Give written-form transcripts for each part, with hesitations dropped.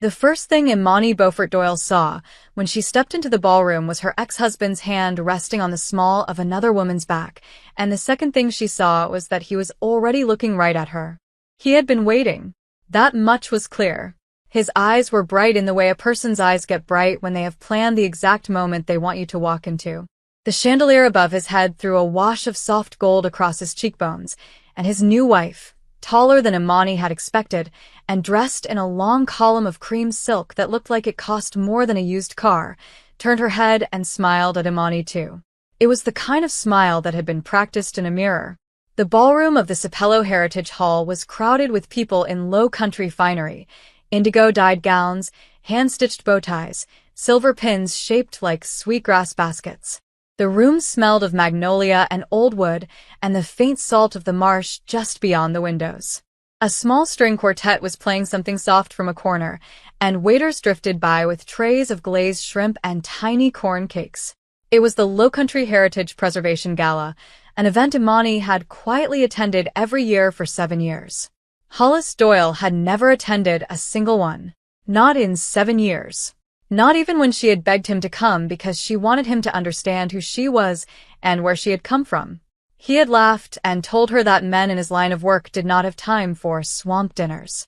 The first thing Imani Beaufort Doyle saw when she stepped into the ballroom was her ex-husband's hand resting on the small of another woman's back, and the second thing she saw was that he was already looking right at her. He had been waiting. That much was clear. His eyes were bright in the way a person's eyes get bright when they have planned the exact moment they want you to walk into. The chandelier above his head threw a wash of soft gold across his cheekbones, and his new wife, taller than Imani had expected, and dressed in a long column of cream silk that looked like it cost more than a used car, turned her head and smiled at Imani too. It was the kind of smile that had been practiced in a mirror. The ballroom of the Sapelo Heritage Hall was crowded with people in low country finery, indigo-dyed gowns, hand-stitched bow ties, silver pins shaped like sweetgrass baskets. The room smelled of magnolia and old wood and the faint salt of the marsh just beyond the windows. A small string quartet was playing something soft from a corner, and waiters drifted by with trays of glazed shrimp and tiny corn cakes. It was the Lowcountry Heritage Preservation Gala, an event Imani had quietly attended every year for 7 years. Hollis Doyle had never attended a single one. Not in 7 years. Not even when she had begged him to come because she wanted him to understand who she was and where she had come from. He had laughed and told her that men in his line of work did not have time for swamp dinners.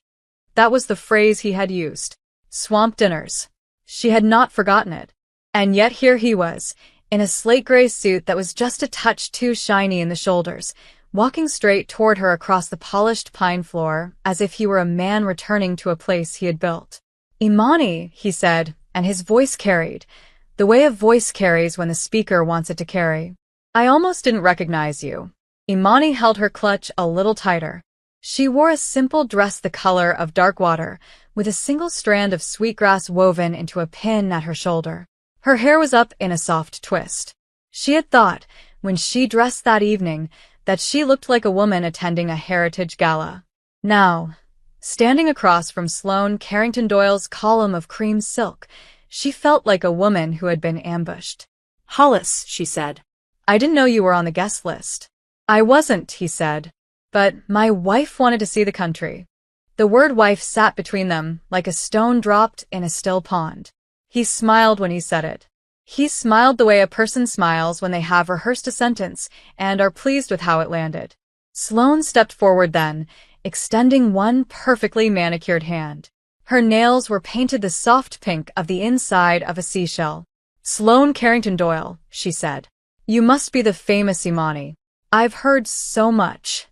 That was the phrase he had used. Swamp dinners. She had not forgotten it. And yet here he was, in a slate-gray suit that was just a touch too shiny in the shoulders, walking straight toward her across the polished pine floor as if he were a man returning to a place he had built. "Imani," he said, and his voice carried, the way a voice carries when the speaker wants it to carry. "I almost didn't recognize you." Imani held her clutch a little tighter. She wore a simple dress the color of dark water, with a single strand of sweetgrass woven into a pin at her shoulder. Her hair was up in a soft twist. She had thought, when she dressed that evening, that she looked like a woman attending a heritage gala. Now, standing across from Sloane Carrington Doyle's column of cream silk, she felt like a woman who had been ambushed. "Hollis," she said. "I didn't know you were on the guest list." "I wasn't," he said. "But my wife wanted to see the country." The word wife sat between them like a stone dropped in a still pond. He smiled when he said it. He smiled the way a person smiles when they have rehearsed a sentence and are pleased with how it landed. Sloane stepped forward then, extending one perfectly manicured hand. Her nails were painted the soft pink of the inside of a seashell. "Sloane Carrington Doyle," she said. "You must be the famous Imani. I've heard so much."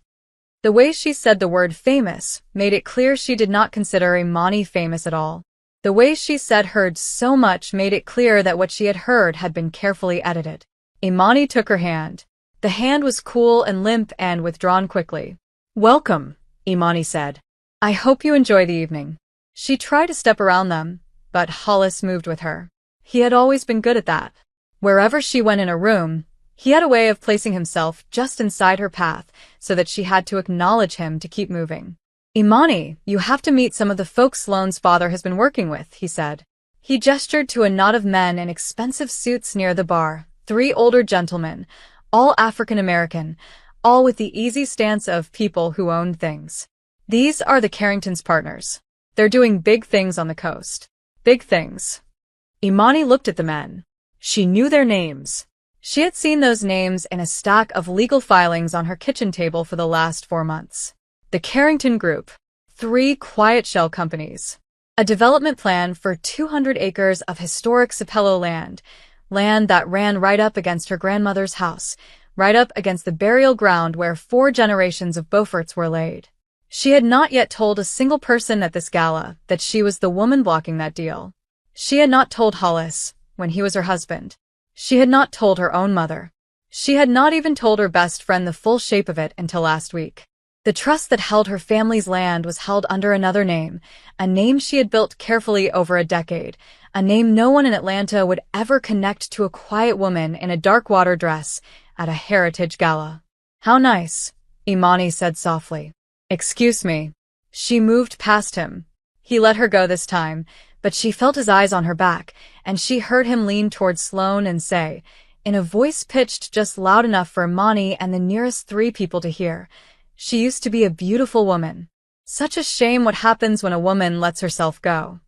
The way she said the word famous made it clear she did not consider Imani famous at all. The way she said heard so much made it clear that what she had heard had been carefully edited. Imani took her hand. The hand was cool and limp and withdrawn quickly. "Welcome," Imani said. "I hope you enjoy the evening." She tried to step around them, but Hollis moved with her. He had always been good at that. Wherever she went in a room, he had a way of placing himself just inside her path so that she had to acknowledge him to keep moving. "Imani, you have to meet some of the folks Sloane's father has been working with," he said. He gestured to a knot of men in expensive suits near the bar, 3 older gentlemen, all African-American, all with the easy stance of people who own things. "These are the Carringtons' partners. They're doing big things on the coast." Big things. Imani looked at the men. She knew their names. She had seen those names in a stack of legal filings on her kitchen table for the last 4 months. The Carrington Group. 3 quiet shell companies. A development plan for 200 acres of historic Sapelo land, land that ran right up against her grandmother's house, right up against the burial ground where 4 generations of Beauforts were laid. She had not yet told a single person at this gala that she was the woman blocking that deal. She had not told Hollis, when he was her husband. She had not told her own mother. She had not even told her best friend the full shape of it until last week. The trust that held her family's land was held under another name, a name she had built carefully over a decade, a name no one in Atlanta would ever connect to a quiet woman in a dark water dress at a heritage gala. "How nice," Imani said softly. "Excuse me." She moved past him. He let her go this time, but she felt his eyes on her back, and she heard him lean toward Sloane and say, in a voice pitched just loud enough for Imani and the nearest 3 people to hear, "She used to be a beautiful woman. Such a shame what happens when a woman lets herself go."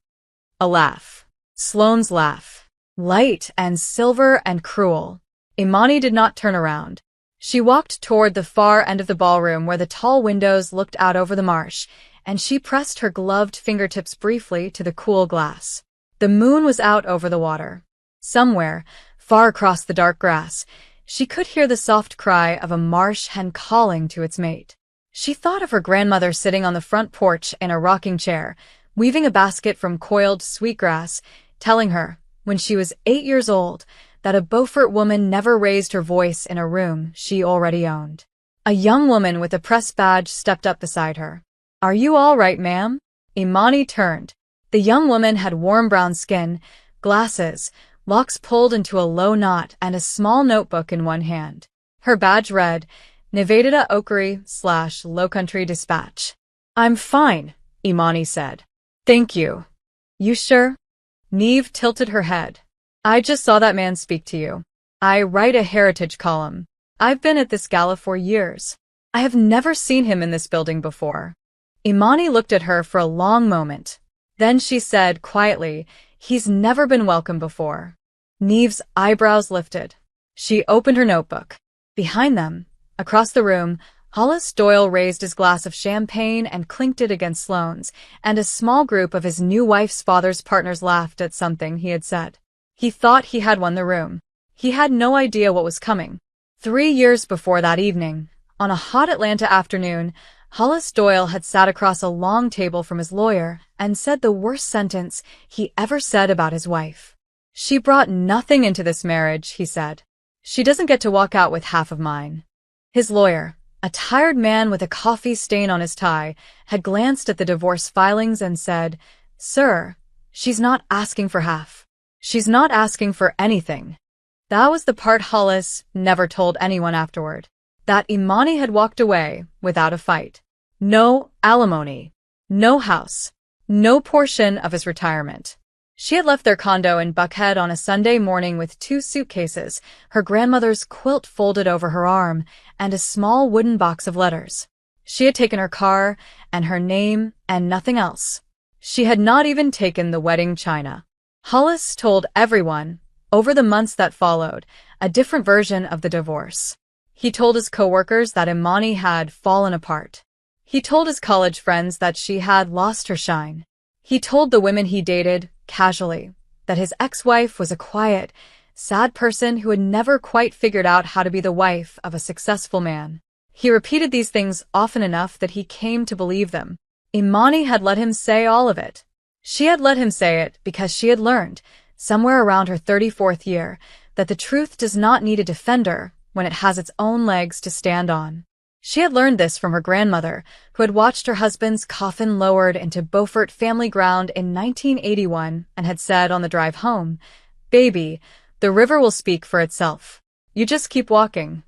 A laugh. Sloane's laugh. Light and silver and cruel. Imani did not turn around. She walked toward the far end of the ballroom where the tall windows looked out over the marsh, and she pressed her gloved fingertips briefly to the cool glass. The moon was out over the water. Somewhere, far across the dark grass, she could hear the soft cry of a marsh hen calling to its mate. She thought of her grandmother sitting on the front porch in a rocking chair, weaving a basket from coiled sweetgrass, telling her, when she was 8 years old, that a Beaufort woman never raised her voice in a room she already owned. A young woman with a press badge stepped up beside her. "Are you all right, ma'am?" Imani turned. The young woman had warm brown skin, glasses, locks pulled into a low knot, and a small notebook in one hand. Her badge read, Nevada Okery/Low Country Dispatch. "I'm fine," Imani said. "Thank you." "You sure?" Neve tilted her head. "I just saw that man speak to you. I write a heritage column. I've been at this gala for years. I have never seen him in this building before." Imani looked at her for a long moment. Then she said quietly, "He's never been welcome before." Neve's eyebrows lifted. She opened her notebook. Behind them, across the room, Hollis Doyle raised his glass of champagne and clinked it against Sloane's, and a small group of his new wife's father's partners laughed at something he had said. He thought he had won the room. He had no idea what was coming. 3 years before that evening, on a hot Atlanta afternoon, Hollis Doyle had sat across a long table from his lawyer and said the worst sentence he ever said about his wife. "She brought nothing into this marriage," he said. "She doesn't get to walk out with half of mine." His lawyer, a tired man with a coffee stain on his tie, had glanced at the divorce filings and said, "Sir, she's not asking for half. She's not asking for anything." That was the part Hollis never told anyone afterward. That Imani had walked away without a fight. No alimony. No house. No portion of his retirement. She had left their condo in Buckhead on a Sunday morning with 2 suitcases, her grandmother's quilt folded over her arm, and a small wooden box of letters. She had taken her car and her name and nothing else. She had not even taken the wedding china. Hollis told everyone, over the months that followed, a different version of the divorce. He told his coworkers that Imani had fallen apart. He told his college friends that she had lost her shine. He told the women he dated, casually, that his ex-wife was a quiet, sad person who had never quite figured out how to be the wife of a successful man. He repeated these things often enough that he came to believe them. Imani had let him say all of it. She had let him say it because she had learned, somewhere around her 34th year, that the truth does not need a defender when it has its own legs to stand on. She had learned this from her grandmother, who had watched her husband's coffin lowered into Beaufort family ground in 1981 and had said on the drive home, "Baby, the river will speak for itself. You just keep walking."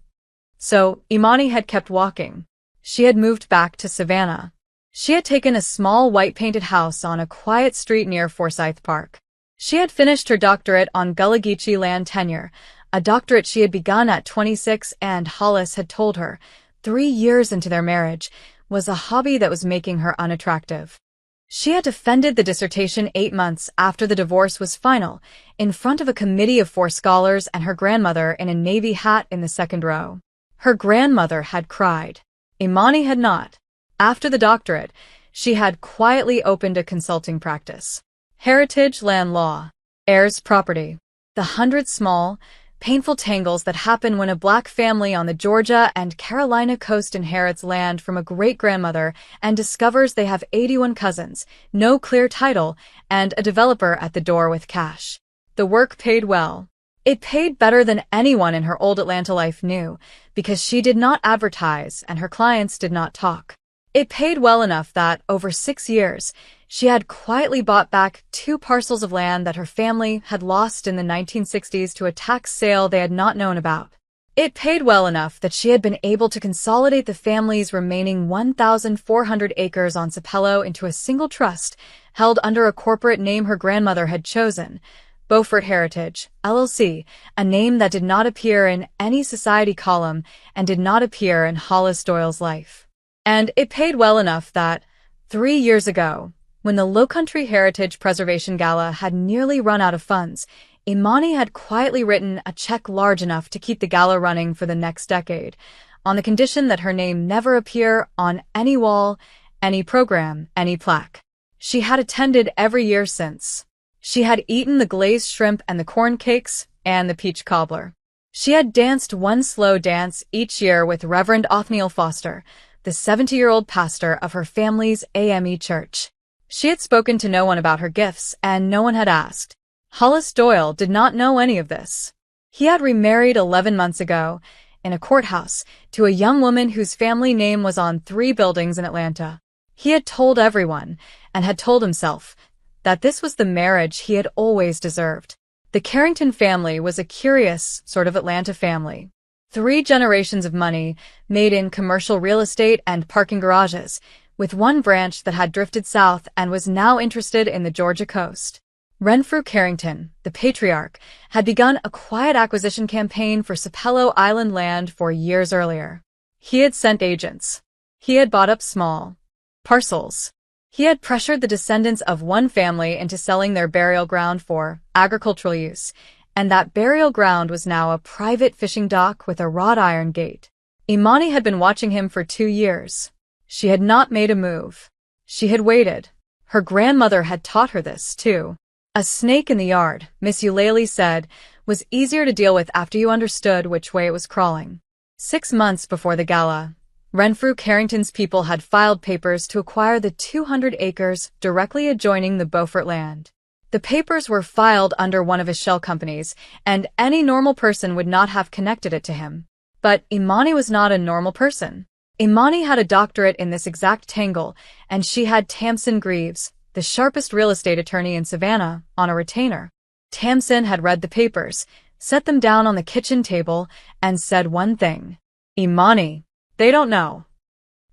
So, Imani had kept walking. She had moved back to Savannah. She had taken a small white-painted house on a quiet street near Forsyth Park. She had finished her doctorate on Gullah Geechee land tenure, a doctorate she had begun at 26 and, Hollis had told her, 3 years into their marriage, was a hobby that was making her unattractive. She had defended the dissertation 8 months after the divorce was final, in front of a committee of 4 scholars and her grandmother in a navy hat in the second row. Her grandmother had cried. Imani had not. After the doctorate, she had quietly opened a consulting practice. Heritage land law. Heirs property. The 100 small, painful tangles that happen when a black family on the Georgia and Carolina coast inherits land from a great-grandmother and discovers they have 81 cousins, no clear title, and a developer at the door with cash. The work paid well. It paid better than anyone in her old Atlanta life knew, because she did not advertise and her clients did not talk. It paid well enough that, over 6 years, she had quietly bought back 2 parcels of land that her family had lost in the 1960s to a tax sale they had not known about. It paid well enough that she had been able to consolidate the family's remaining 1,400 acres on Sapelo into a single trust, held under a corporate name her grandmother had chosen, Beaufort Heritage, LLC, a name that did not appear in any society column and did not appear in Hollis Doyle's life. And it paid well enough that, 3 years ago, When the Lowcountry Heritage Preservation Gala had nearly run out of funds, Imani had quietly written a check large enough to keep the gala running for the next decade, on the condition that her name never appear on any wall, any program, any plaque. She had attended every year since. She had eaten the glazed shrimp and the corn cakes and the peach cobbler. She had danced one slow dance each year with Reverend Othniel Foster, the 70-year-old pastor of her family's AME church. She had spoken to no one about her gifts, and no one had asked. Hollis Doyle did not know any of this. He had remarried 11 months ago, in a courthouse, to a young woman whose family name was on 3 buildings in Atlanta. He had told everyone, and had told himself, that this was the marriage he had always deserved. The Carrington family was a curious sort of Atlanta family. 3 generations of money made in commercial real estate and parking garages, with one branch that had drifted south and was now interested in the Georgia coast. Renfrew Carrington, the patriarch, had begun a quiet acquisition campaign for Sapelo Island land 4 years earlier. He had sent agents. He had bought up small parcels. He had pressured the descendants of one family into selling their burial ground for agricultural use, and that burial ground was now a private fishing dock with a wrought iron gate. Imani had been watching him for 2 years. She had not made a move. She had waited. Her grandmother had taught her this, too. A snake in the yard, Miss Eulalie said, was easier to deal with after you understood which way it was crawling. 6 months before the gala, Renfrew Carrington's people had filed papers to acquire the 200 acres directly adjoining the Beaufort land. The papers were filed under one of his shell companies, and any normal person would not have connected it to him. But Imani was not a normal person. Imani had a doctorate in this exact tangle, and she had Tamsin Greaves, the sharpest real estate attorney in Savannah, on a retainer. Tamsin had read the papers, set them down on the kitchen table, and said one thing. Imani, they don't know.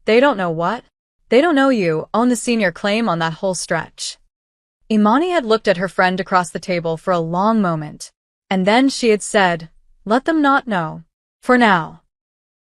They don't know what? They don't know you own the senior claim on that whole stretch. Imani had looked at her friend across the table for a long moment, and then she had said, let them not know. For now.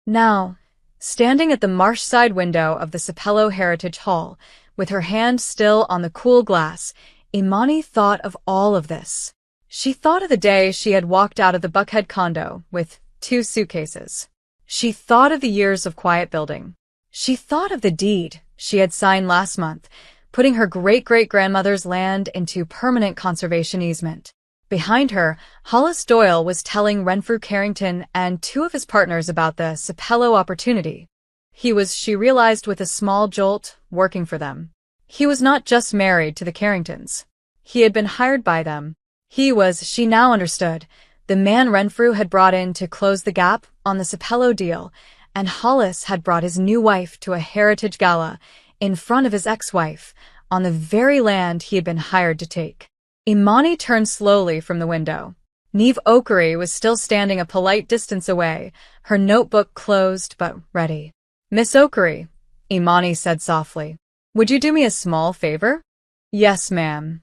Now, standing at the marsh-side window of the Sapelo Heritage Hall, with her hand still on the cool glass, Imani thought of all of this. She thought of the day she had walked out of the Buckhead condo with 2 suitcases. She thought of the years of quiet building. She thought of the deed she had signed last month, putting her great-great-grandmother's land into permanent conservation easement. Behind her, Hollis Doyle was telling Renfrew Carrington and 2 of his partners about the Sapelo opportunity. He was, she realized with a small jolt, working for them. He was not just married to the Carringtons. He had been hired by them. He was, she now understood, the man Renfrew had brought in to close the gap on the Sapelo deal, and Hollis had brought his new wife to a heritage gala in front of his ex-wife, on the very land he had been hired to take. Imani turned slowly from the window. Neve Okery was still standing a polite distance away, her notebook closed but ready. Miss Okery, Imani said softly, would you do me a small favor? Yes, ma'am.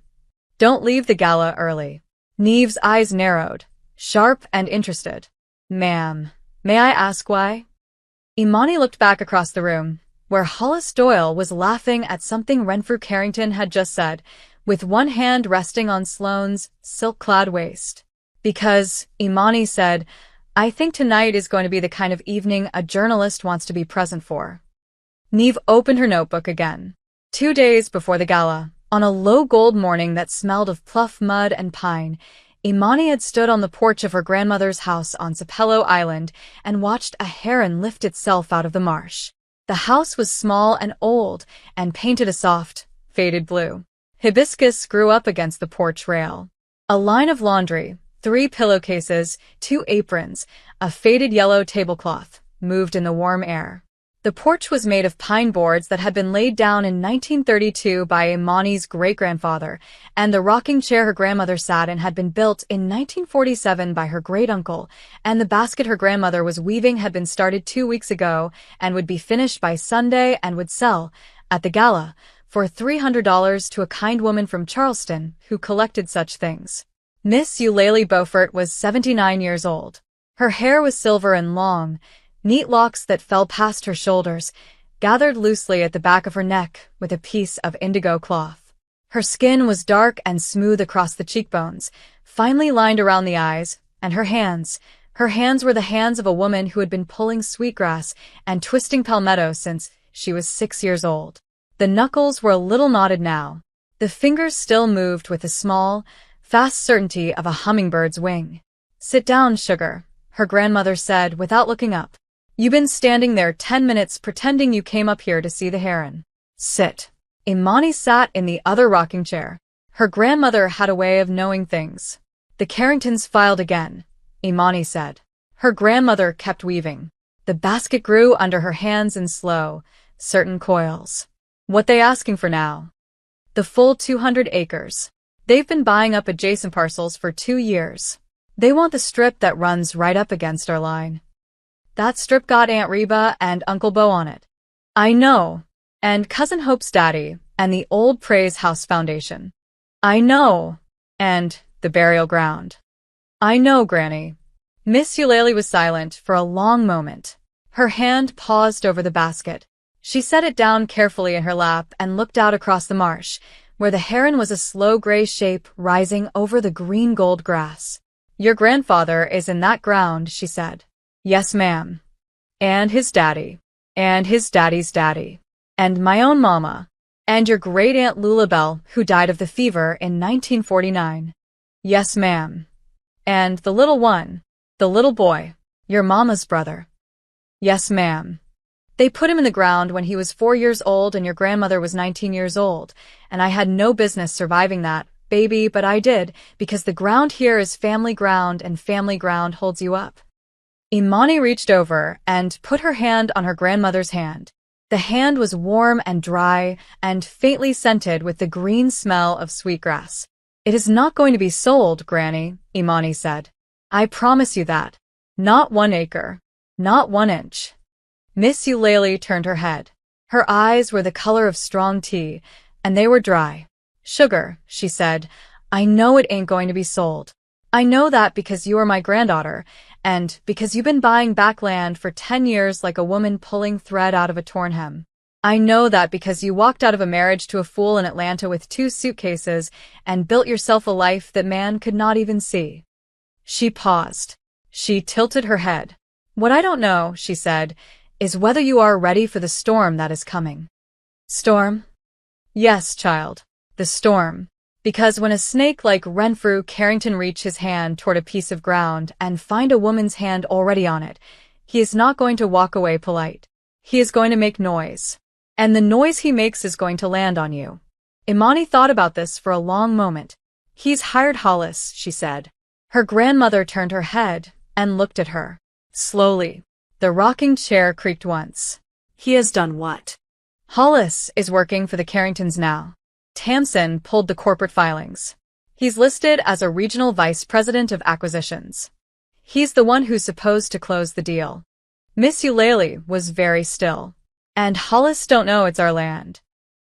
Don't leave the gala early. Neve's eyes narrowed, sharp and interested. Ma'am, may I ask why? Imani looked back across the room, where Hollis Doyle was laughing at something Renfrew Carrington had just said, with one hand resting on Sloane's silk-clad waist. Because, Imani said, I think tonight is going to be the kind of evening a journalist wants to be present for. Neve opened her notebook again. 2 days before the gala, on a low gold morning that smelled of pluff mud and pine, Imani had stood on the porch of her grandmother's house on Sapelo Island and watched a heron lift itself out of the marsh. The house was small and old and painted a soft, faded blue. Hibiscus grew up against the porch rail. A line of laundry, 3 pillowcases, 2 aprons, a faded yellow tablecloth, moved in the warm air. The porch was made of pine boards that had been laid down in 1932 by Imani's great-grandfather, and the rocking chair her grandmother sat in had been built in 1947 by her great-uncle, and the basket her grandmother was weaving had been started 2 weeks ago and would be finished by Sunday and would sell, at the gala, for $300 to a kind woman from Charleston who collected such things. Miss Eulalie Beaufort was 79 years old. Her hair was silver and long, neat locks that fell past her shoulders, gathered loosely at the back of her neck with a piece of indigo cloth. Her skin was dark and smooth across the cheekbones, finely lined around the eyes, and her hands were the hands of a woman who had been pulling sweetgrass and twisting palmetto since she was 6 years old. The knuckles were a little knotted now. The fingers still moved with the small, fast certainty of a hummingbird's wing. "Sit down, sugar," her grandmother said without looking up. "You've been standing there 10 minutes pretending you came up here to see the heron. Sit." Imani sat in the other rocking chair. Her grandmother had a way of knowing things. "The Carringtons filed again," Imani said. Her grandmother kept weaving. The basket grew under her hands in slow, certain coils. "What they asking for now?" "The full 200 acres. They've been buying up adjacent parcels for 2 years. They want the strip that runs right up against our line. That strip got Aunt Reba and Uncle Bo on it." "I know. And Cousin Hope's daddy, and the old Praise House Foundation." "I know. And the burial ground." "I know, Granny." Miss Eulalie was silent for a long moment. Her hand paused over the basket. She set it down carefully in her lap and looked out across the marsh, where the heron was a slow gray shape rising over the green-gold grass. "Your grandfather is in that ground," she said. "Yes, ma'am. And his daddy. And his daddy's daddy. And my own mama. And your great-aunt Lulabelle, who died of the fever in 1949. "Yes, ma'am. And the little one, the little boy, your mama's brother." "Yes, ma'am. They put him in the ground when he was 4 years old and your grandmother was 19 years old, and I had no business surviving that, baby, but I did, because the ground here is family ground and family ground holds you up." Imani reached over and put her hand on her grandmother's hand. The hand was warm and dry and faintly scented with the green smell of sweetgrass. "It is not going to be sold, Granny," Imani said. "I promise you that. Not 1 acre. Not 1 inch." Miss Eulalie turned her head. Her eyes were the color of strong tea, and they were dry. "Sugar," she said, "I know it ain't going to be sold. I know that because you are my granddaughter, and because you've been buying back land for 10 years like a woman pulling thread out of a torn hem. I know that because you walked out of a marriage to a fool in Atlanta with 2 suitcases and built yourself a life that man could not even see." She paused. She tilted her head. "What I don't know," she said, "is whether you are ready for the storm that is coming." "Storm?" "Yes, child, the storm. Because when a snake like Renfrew Carrington reach his hand toward a piece of ground and find a woman's hand already on it, he is not going to walk away polite. He is going to make noise. And the noise he makes is going to land on you." Imani thought about this for a long moment. "He's hired Hollis," she said. Her grandmother turned her head and looked at her. Slowly, the rocking chair creaked once. "He has done what?" "Hollis is working for the Carringtons now." Tamsin pulled the corporate filings. "He's listed as a regional vice president of acquisitions. He's the one who's supposed to close the deal." Miss Eulalie was very still. "And Hollis don't know it's our land."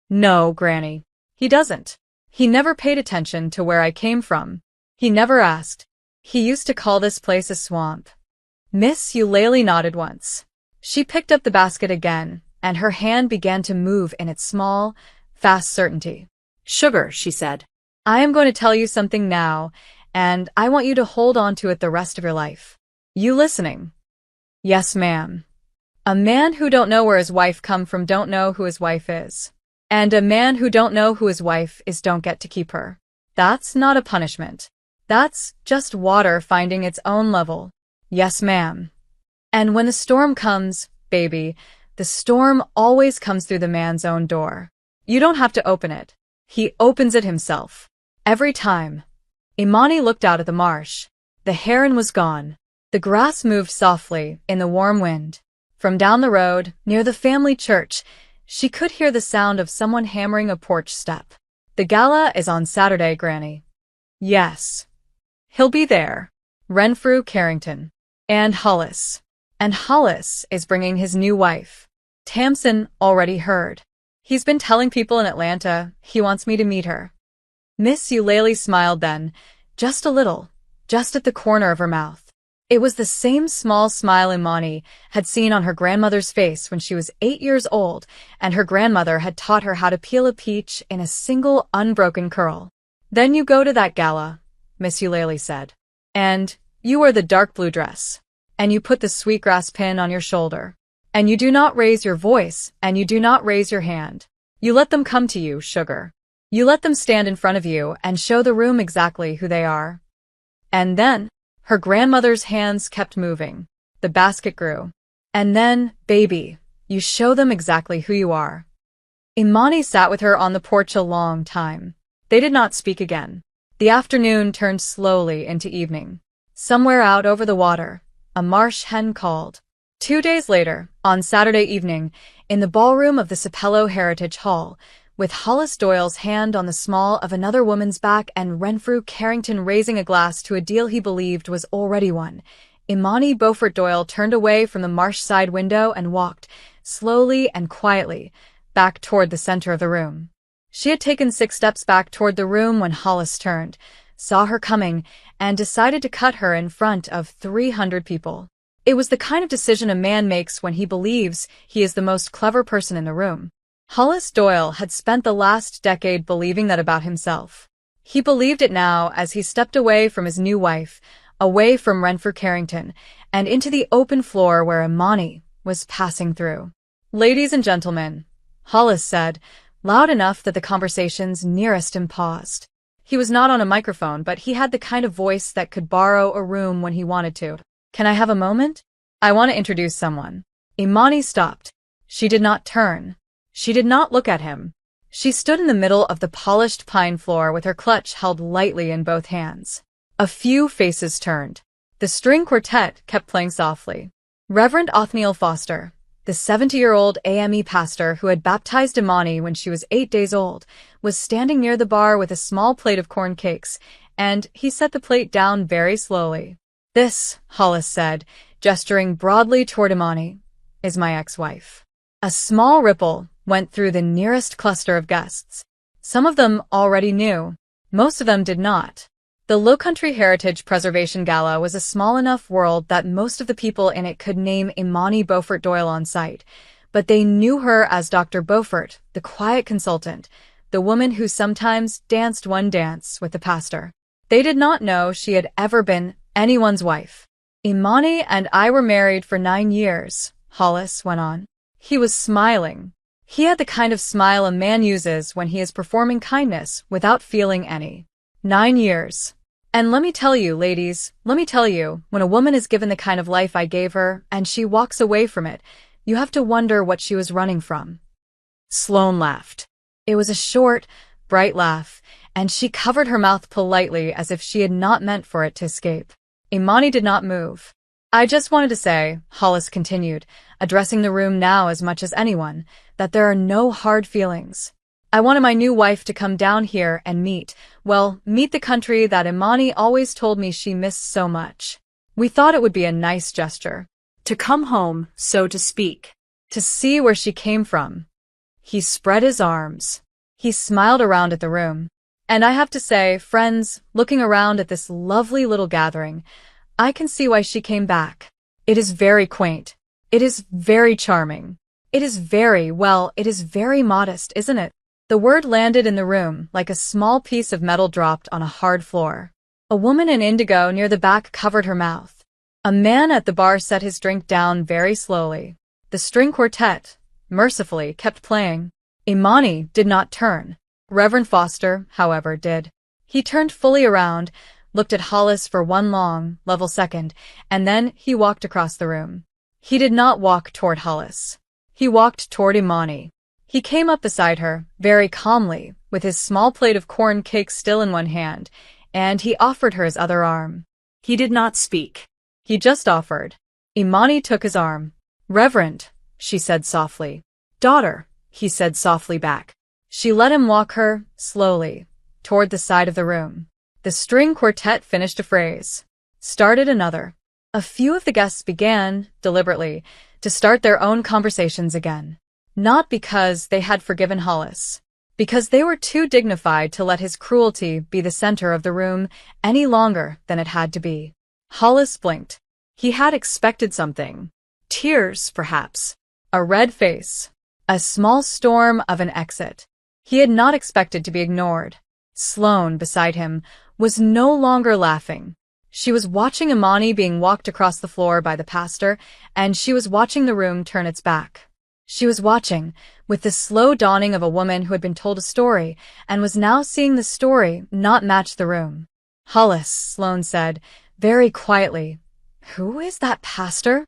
"No, Granny. He doesn't. He never paid attention to where I came from. He never asked. He used to call this place a swamp." Miss Eulalie nodded once. She picked up the basket again, and her hand began to move in its small, fast certainty. "Sugar," she said. "I am going to tell you something now, and I want you to hold on to it the rest of your life. You listening?" "Yes, ma'am." "A man who don't know where his wife come from don't know who his wife is. And a man who don't know who his wife is don't get to keep her. That's not a punishment. That's just water finding its own level." "Yes, ma'am." "And when the storm comes, baby, the storm always comes through the man's own door. You don't have to open it. He opens it himself. Every time." Imani looked out at the marsh. The heron was gone. The grass moved softly in the warm wind. From down the road, near the family church, she could hear the sound of someone hammering a porch step. "The gala is on Saturday, Granny." "Yes. He'll be there. Renfrew Carrington. And Hollis. And Hollis is bringing his new wife." Tamsin already heard. "He's been telling people in Atlanta he wants me to meet her." Miss Eulalie smiled then, just a little, just at the corner of her mouth. It was the same small smile Imani had seen on her grandmother's face when she was 8 years old, and her grandmother had taught her how to peel a peach in a single unbroken curl. "Then you go to that gala," Miss Eulalie said. "And you wear the dark blue dress. And you put the sweetgrass pin on your shoulder. And you do not raise your voice, and you do not raise your hand. You let them come to you, sugar. You let them stand in front of you and show the room exactly who they are." And then, her grandmother's hands kept moving. The basket grew. "And then, baby, you show them exactly who you are." Imani sat with her on the porch a long time. They did not speak again. The afternoon turned slowly into evening. Somewhere out over the water, a marsh hen called. 2 days later, on Saturday evening, in the ballroom of the Sapello Heritage Hall, with Hollis Doyle's hand on the small of another woman's back and Renfrew Carrington raising a glass to a deal he believed was already won, Imani Beaufort Doyle turned away from the marsh side window and walked, slowly and quietly, back toward the center of the room. She had taken 6 steps back toward the room when Hollis turned, saw her coming, and decided to cut her in front of 300 people. It was the kind of decision a man makes when he believes he is the most clever person in the room. Hollis Doyle had spent the last decade believing that about himself. He believed it now as he stepped away from his new wife, away from Renfrew Carrington, and into the open floor where Imani was passing through. "Ladies and gentlemen," Hollis said, loud enough that the conversations nearest him paused. He was not on a microphone, but he had the kind of voice that could borrow a room when he wanted to. "Can I have a moment? I want to introduce someone." Imani stopped. She did not turn. She did not look at him. She stood in the middle of the polished pine floor with her clutch held lightly in both hands. A few faces turned. The string quartet kept playing softly. Reverend Othniel Foster, the 70-year-old AME pastor who had baptized Imani when she was 8 days old, was standing near the bar with a small plate of corn cakes, and he set the plate down very slowly. "This," Hollis said, gesturing broadly toward Imani, "is my ex-wife." A small ripple went through the nearest cluster of guests. Some of them already knew. Most of them did not. The Lowcountry Heritage Preservation Gala was a small enough world that most of the people in it could name Imani Beaufort Doyle on sight, but they knew her as Dr. Beaufort, the quiet consultant, the woman who sometimes danced one dance with the pastor. They did not know she had ever been anyone's wife. "Imani and I were married for 9 years, Hollis went on. He was smiling. He had the kind of smile a man uses when he is performing kindness without feeling any. 9 years. And let me tell you, ladies, let me tell you, when a woman is given the kind of life I gave her and she walks away from it, you have to wonder what she was running from." Sloane laughed. It was a short, bright laugh, and she covered her mouth politely as if she had not meant for it to escape. Imani did not move. "I just wanted to say," Hollis continued, addressing the room now as much as anyone, "that there are no hard feelings. I wanted my new wife to come down here and meet the country that Imani always told me she missed so much. We thought it would be a nice gesture. To come home, so to speak. To see where she came from." He spread his arms. He smiled around at the room. "And I have to say, friends, looking around at this lovely little gathering, I can see why she came back. It is very quaint. It is very charming. It is very modest, isn't it?" The word landed in the room like a small piece of metal dropped on a hard floor. A woman in indigo near the back covered her mouth. A man at the bar set his drink down very slowly. The string quartet, mercifully, kept playing. Imani did not turn. Reverend Foster, however, did. He turned fully around, looked at Hollis for one long, level second, and then he walked across the room. He did not walk toward Hollis. He walked toward Imani. He came up beside her, very calmly, with his small plate of corn cakes still in one hand, and he offered her his other arm. He did not speak. He just offered. Imani took his arm. "Reverend," she said softly. "Daughter," he said softly back. She let him walk her, slowly, toward the side of the room. The string quartet finished a phrase, started another. A few of the guests began, deliberately, to start their own conversations again. Not because they had forgiven Hollis. Because they were too dignified to let his cruelty be the center of the room any longer than it had to be. Hollis blinked. He had expected something. Tears, perhaps. A red face. A small storm of an exit. He had not expected to be ignored. Sloane, beside him, was no longer laughing. She was watching Imani being walked across the floor by the pastor, and she was watching the room turn its back. She was watching, with the slow dawning of a woman who had been told a story, and was now seeing the story not match the room. Hollis, Sloane said, very quietly. Who is that pastor?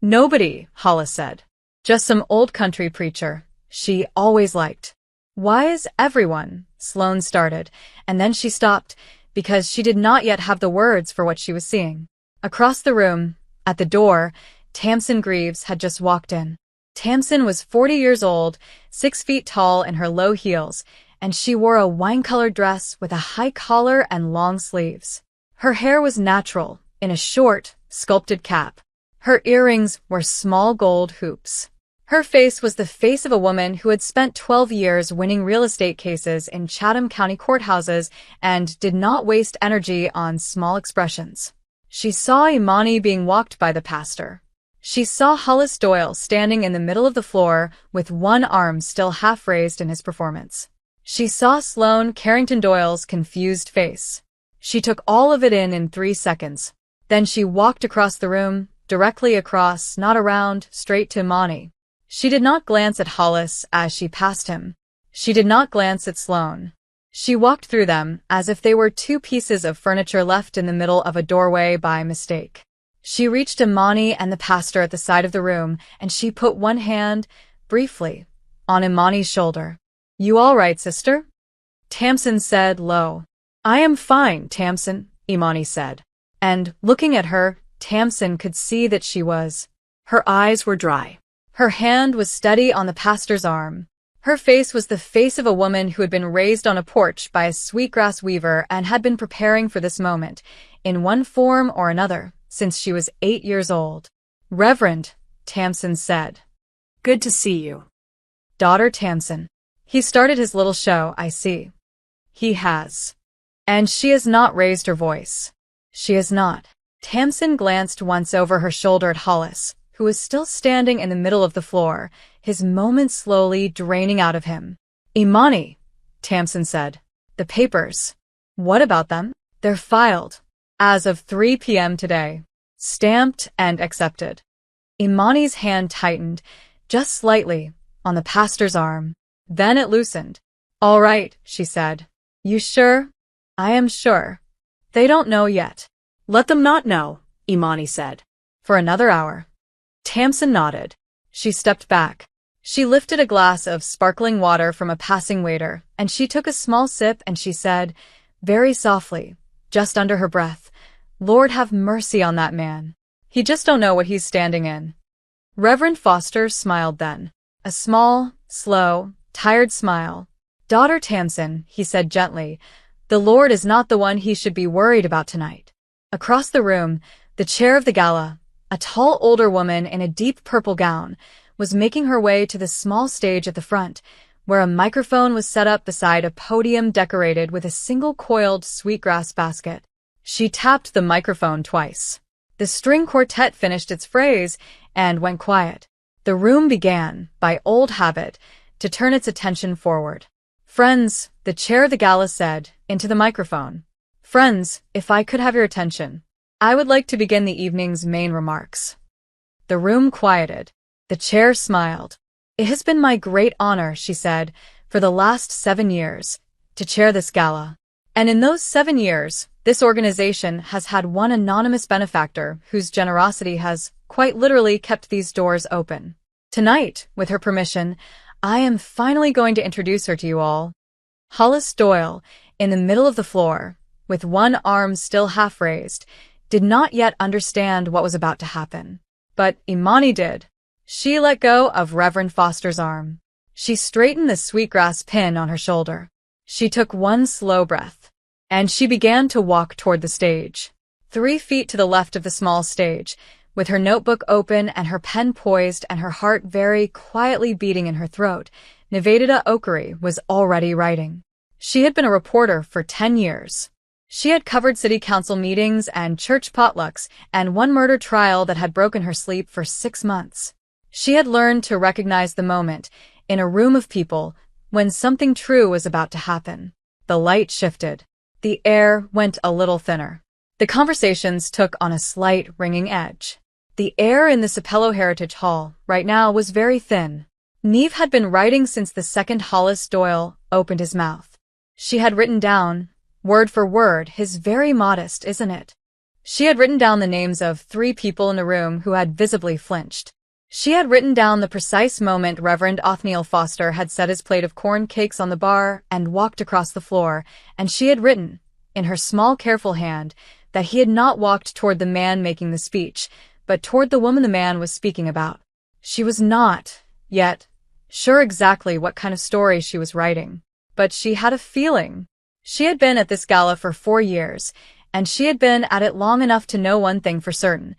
Nobody, Hollis said. Just some old country preacher. She always liked. Why is everyone? Sloane started, and then she stopped, because she did not yet have the words for what she was seeing. Across the room, at the door, Tamsin Greaves had just walked in. Tamsin was 40 years old, 6 feet tall in her low heels, and she wore a wine-colored dress with a high collar and long sleeves. Her hair was natural, in a short, sculpted cap. Her earrings were small gold hoops. Her face was the face of a woman who had spent 12 years winning real estate cases in Chatham County courthouses and did not waste energy on small expressions. She saw Imani being walked by the pastor. She saw Hollis Doyle standing in the middle of the floor with one arm still half raised in his performance. She saw Sloane Carrington Doyle's confused face. She took all of it in 3 seconds. Then she walked across the room, directly across, not around, straight to Imani. She did not glance at Hollis as she passed him. She did not glance at Sloane. She walked through them as if they were 2 pieces of furniture left in the middle of a doorway by mistake. She reached Imani and the pastor at the side of the room, and she put one hand, briefly, on Imani's shoulder. You all right, sister? Tamsin said low. I am fine, Tamsin, Imani said. And, looking at her, Tamsin could see that she was. Her eyes were dry. Her hand was steady on the pastor's arm. Her face was the face of a woman who had been raised on a porch by a sweetgrass weaver and had been preparing for this moment, in one form or another, since she was 8 years old. Reverend, Tamsin said. Good to see you. Daughter Tamsin. He started his little show, I see. He has. And she has not raised her voice. She has not. Tamsin glanced once over her shoulder at Hollis, who was still standing in the middle of the floor, his moments slowly draining out of him. Imani, Tamsin said. The papers. What about them? They're filed. As of 3 p.m. today. Stamped and accepted. Imani's hand tightened, just slightly, on the pastor's arm. Then it loosened. All right, she said. You sure? I am sure. They don't know yet. Let them not know, Imani said. For another hour. Tamsin nodded. She stepped back. She lifted a glass of sparkling water from a passing waiter, and she took a small sip and she said, very softly, just under her breath, Lord have mercy on that man. He just don't know what he's standing in. Reverend Foster smiled then. A small, slow, tired smile. Daughter Tamsin, he said gently, the Lord is not the one he should be worried about tonight. Across the room, the chair of the gala, a tall older woman in a deep purple gown, was making her way to the small stage at the front, where a microphone was set up beside a podium decorated with a single coiled sweetgrass basket. She tapped the microphone twice. The string quartet finished its phrase and went quiet. The room began, by old habit, to turn its attention forward. Friends, the chair of the gala said, into the microphone. Friends, if I could have your attention. I would like to begin the evening's main remarks. The room quieted. The chair smiled. It has been my great honor, she said, for the last 7 years, to chair this gala. And in those 7 years, this organization has had one anonymous benefactor whose generosity has, quite literally, kept these doors open. Tonight, with her permission, I am finally going to introduce her to you all. Hollis Doyle, in the middle of the floor, with one arm still half raised, did not yet understand what was about to happen. But Imani did. She let go of Reverend Foster's arm. She straightened the sweetgrass pin on her shoulder. She took one slow breath. And she began to walk toward the stage. 3 feet to the left of the small stage, with her notebook open and her pen poised and her heart very quietly beating in her throat, Nivedita Okari was already writing. She had been a reporter for 10 years. She had covered city council meetings and church potlucks and one murder trial that had broken her sleep for 6 months. She had learned to recognize the moment, in a room of people, when something true was about to happen. The light shifted. The air went a little thinner. The conversations took on a slight ringing edge. The air in the Sapelo Heritage Hall, right now, was very thin. Neve had been writing since the second Hollis Doyle opened his mouth. She had written down, word for word, his very modest, isn't it? She had written down the names of 3 people in the room who had visibly flinched. She had written down the precise moment Reverend Othniel Foster had set his plate of corn cakes on the bar and walked across the floor, and she had written, in her small careful hand, that he had not walked toward the man making the speech, but toward the woman the man was speaking about. She was not, yet, sure exactly what kind of story she was writing. But she had a feeling. She had been at this gala for 4 years, and she had been at it long enough to know one thing for certain.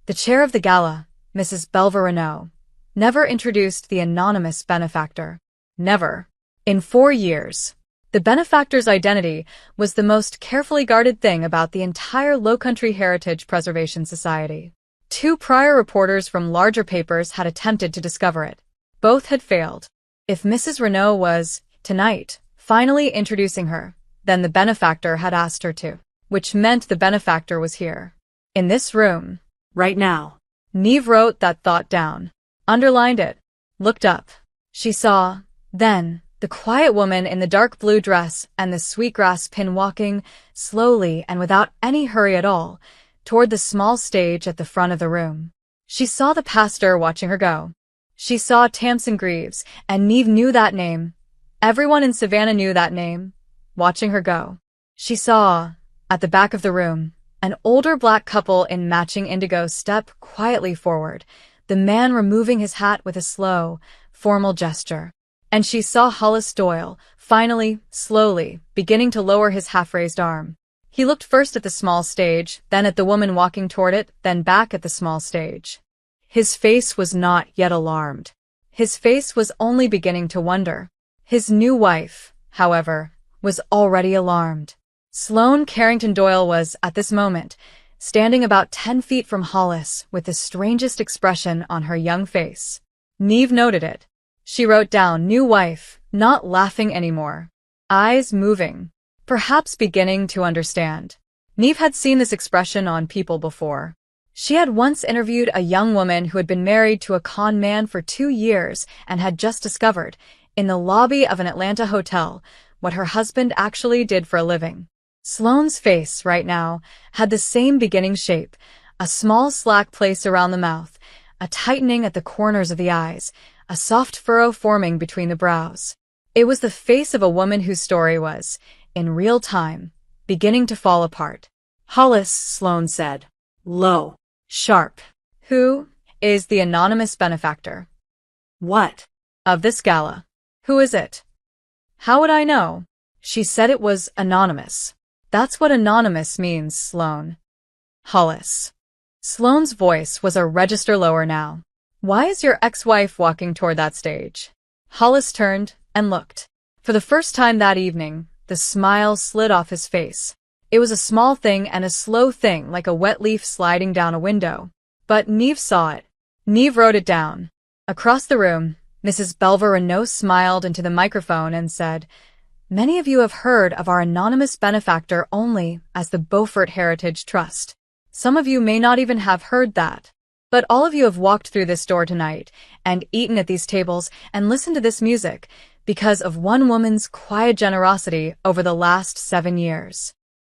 The chair of the gala, Mrs. Belva Renault, never introduced the anonymous benefactor. Never. In 4 years. The benefactor's identity was the most carefully guarded thing about the entire Lowcountry Heritage Preservation Society. 2 prior reporters from larger papers had attempted to discover it. Both had failed. If Mrs. Renault was, tonight, finally introducing her, then the benefactor had asked her to, which meant the benefactor was here. In this room. Right now. Neve wrote that thought down, underlined it, looked up. She saw, then, the quiet woman in the dark blue dress and the sweetgrass pin walking, slowly and without any hurry at all, toward the small stage at the front of the room. She saw the pastor watching her go. She saw Tamsin Greaves, and Neve knew that name. Everyone in Savannah knew that name, watching her go. She saw, at the back of the room, an older black couple in matching indigo step quietly forward, the man removing his hat with a slow, formal gesture. And she saw Hollis Doyle, finally, slowly, beginning to lower his half-raised arm. He looked first at the small stage, then at the woman walking toward it, then back at the small stage. His face was not yet alarmed. His face was only beginning to wonder. His new wife, however, was already alarmed. Sloane Carrington Doyle was, at this moment, standing about 10 feet from Hollis with the strangest expression on her young face. Neve noted it. She wrote down new wife, not laughing anymore. Eyes moving. Perhaps beginning to understand. Neve had seen this expression on people before. She had once interviewed a young woman who had been married to a con man for 2 years and had just discovered, in the lobby of an Atlanta hotel, what her husband actually did for a living. Sloane's face, right now, had the same beginning shape, a small slack place around the mouth, a tightening at the corners of the eyes, a soft furrow forming between the brows. It was the face of a woman whose story was, in real time, beginning to fall apart. Hollis, Sloane said. Low. Sharp. Who is the anonymous benefactor? What? Of this gala. Who is it? How would I know? She said it was anonymous. That's what anonymous means, Sloane. Hollis. Sloane's voice was a register lower now. Why is your ex-wife walking toward that stage? Hollis turned and looked. For the first time that evening, the smile slid off his face. It was a small thing and a slow thing, like a wet leaf sliding down a window. But Neve saw it. Neve wrote it down. Across the room, Mrs. Belva Renault smiled into the microphone and said, "Many of you have heard of our anonymous benefactor only as the Beaufort Heritage Trust. Some of you may not even have heard that. But all of you have walked through this door tonight and eaten at these tables and listened to this music because of one woman's quiet generosity over the last 7 years."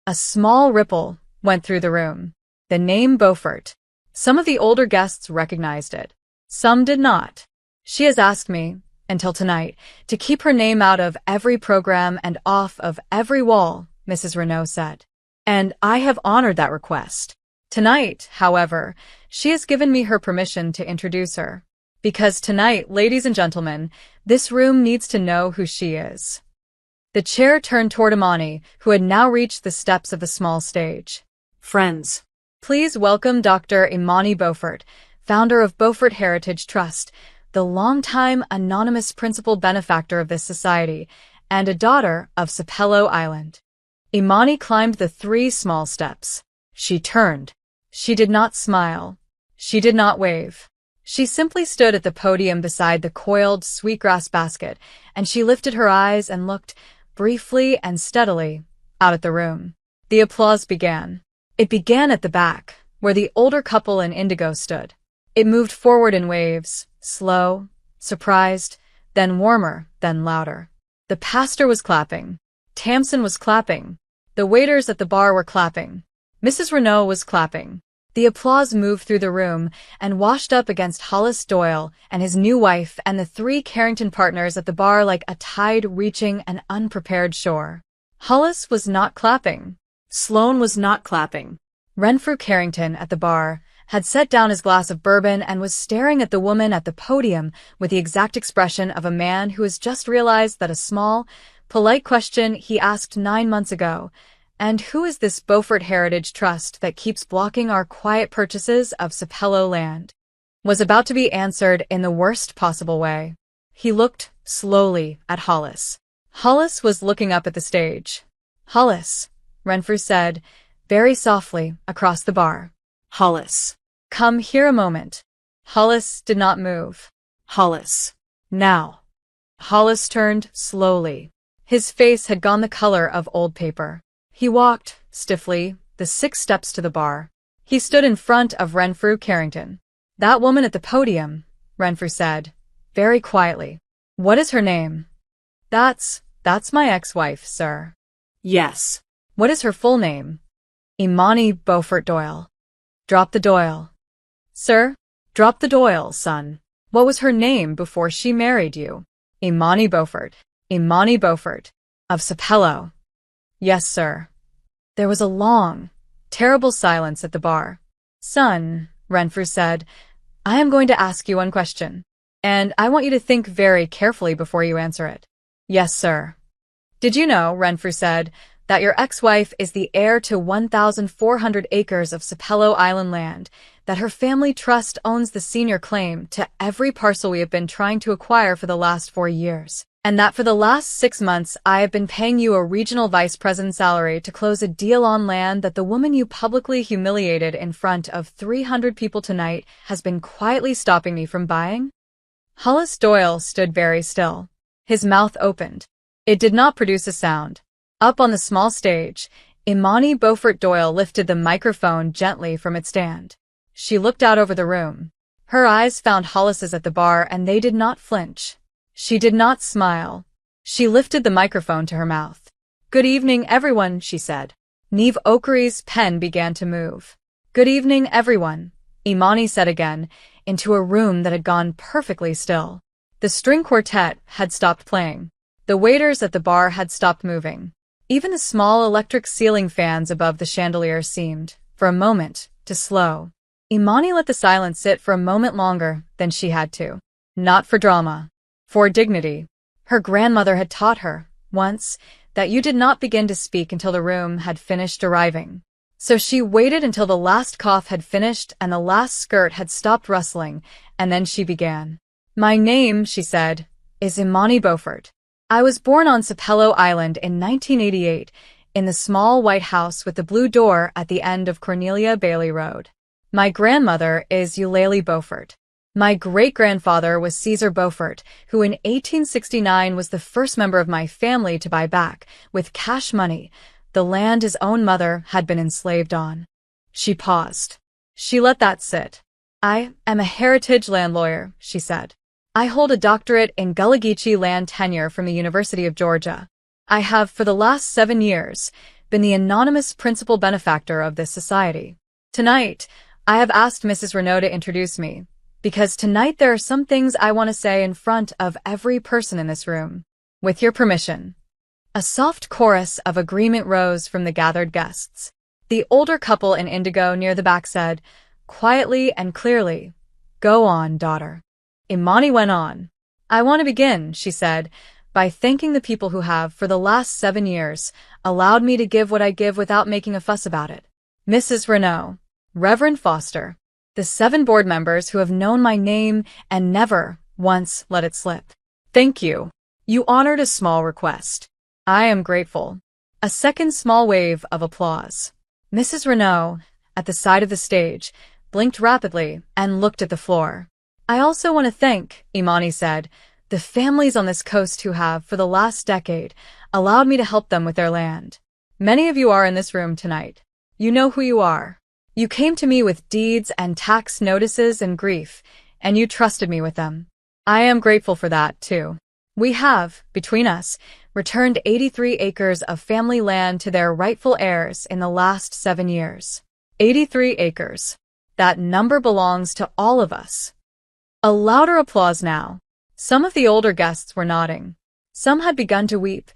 A small ripple went through the room. The name Beaufort. Some of the older guests recognized it. Some did not. She has asked me, until tonight, to keep her name out of every program and off of every wall, Mrs. Renault said. And I have honored that request. Tonight, however, she has given me her permission to introduce her. Because tonight, ladies and gentlemen, this room needs to know who she is. The chair turned toward Imani, who had now reached the steps of the small stage. Friends, please welcome Dr. Imani Beaufort, founder of Beaufort Heritage Trust, the longtime anonymous principal benefactor of this society, and a daughter of Sapelo Island. Imani climbed the 3 small steps. She turned. She did not smile. She did not wave. She simply stood at the podium beside the coiled sweetgrass basket, and she lifted her eyes and looked, briefly and steadily, out at the room. The applause began. It began at the back, where the older couple in indigo stood. It moved forward in waves, slow, surprised, then warmer, then louder. The pastor was clapping. Tamsin was clapping. The waiters at the bar were clapping. Mrs. Renault was clapping. The applause moved through the room and washed up against Hollis Doyle and his new wife and the 3 Carrington partners at the bar like a tide reaching an unprepared shore. Hollis was not clapping. Sloane was not clapping. Renfrew Carrington at the bar had set down his glass of bourbon and was staring at the woman at the podium with the exact expression of a man who has just realized that a small, polite question he asked 9 months ago, "And who is this Beaufort Heritage Trust that keeps blocking our quiet purchases of Sapello land?" was about to be answered in the worst possible way. He looked slowly at Hollis. Hollis was looking up at the stage. "Hollis," Renfrew said, very softly, across the bar. Hollis. "Come here a moment." Hollis did not move. Hollis. "Now." Hollis turned slowly. His face had gone the color of old paper. He walked, stiffly, the 6 steps to the bar. He stood in front of Renfrew Carrington. "That woman at the podium," Renfrew said, very quietly. "What is her name?" That's my ex-wife, sir." "Yes." "What is her full name?" "Imani Beaufort Doyle." "Drop the Doyle." "Sir?" "Drop the Doyle, son. What was her name before she married you?" "Imani Beaufort. Imani Beaufort. Of Sapello." "Yes, sir." There was a long, terrible silence at the bar. "Son," Renfrew said, "I am going to ask you one question, and I want you to think very carefully before you answer it." "Yes, sir." "Did you know," Renfrew said, "that your ex-wife is the heir to 1,400 acres of Sapello Island land, that her family trust owns the senior claim to every parcel we have been trying to acquire for the last 4 years, and that for the last 6 months I have been paying you a regional vice president salary to close a deal on land that the woman you publicly humiliated in front of 300 people tonight has been quietly stopping me from buying?" Hollis Doyle stood very still. His mouth opened. It did not produce a sound. Up on the small stage, Imani Beaufort Doyle lifted the microphone gently from its stand. She looked out over the room. Her eyes found Hollis's at the bar and they did not flinch. She did not smile. She lifted the microphone to her mouth. "Good evening, everyone," she said. Neve Oakery's pen began to move. "Good evening, everyone," Imani said again, into a room that had gone perfectly still. The string quartet had stopped playing. The waiters at the bar had stopped moving. Even the small electric ceiling fans above the chandelier seemed, for a moment, to slow. Imani let the silence sit for a moment longer than she had to. Not for drama. For dignity. Her grandmother had taught her, once, that you did not begin to speak until the room had finished arriving. So she waited until the last cough had finished and the last skirt had stopped rustling, and then she began. "My name," she said, "is Imani Beaufort. I was born on Sapello Island in 1988, in the small white house with the blue door at the end of Cornelia Bailey Road. My grandmother is Eulalie Beaufort. My great-grandfather was Caesar Beaufort, who in 1869 was the first member of my family to buy back, with cash money, the land his own mother had been enslaved on." She paused. She let that sit. "I am a heritage land lawyer," she said. "I hold a doctorate in Gullah Geechee land tenure from the University of Georgia. I have, for the last 7 years, been the anonymous principal benefactor of this society. Tonight, I have asked Mrs. Renault to introduce me, because tonight there are some things I want to say in front of every person in this room. With your permission." A soft chorus of agreement rose from the gathered guests. The older couple in indigo near the back said, quietly and clearly, "Go on, daughter." Imani went on. "I want to begin," she said, "by thanking the people who have, for the last 7 years, allowed me to give what I give without making a fuss about it. Mrs. Renault, Reverend Foster, the 7 board members who have known my name and never, once, let it slip. Thank you. You honored a small request. I am grateful. A second small wave of applause. Mrs. Renault, at the side of the stage, blinked rapidly and looked at the floor. I also want to thank, Imani said, the families on this coast who have, for the last decade, allowed me to help them with their land. Many of you are in this room tonight. You know who you are. You came to me with deeds and tax notices and grief, and you trusted me with them. I am grateful for that, too. We have, between us, returned 83 acres of family land to their rightful heirs in the last 7 years. 83 acres. That number belongs to all of us. A louder applause now. Some of the older guests were nodding. Some had begun to weep,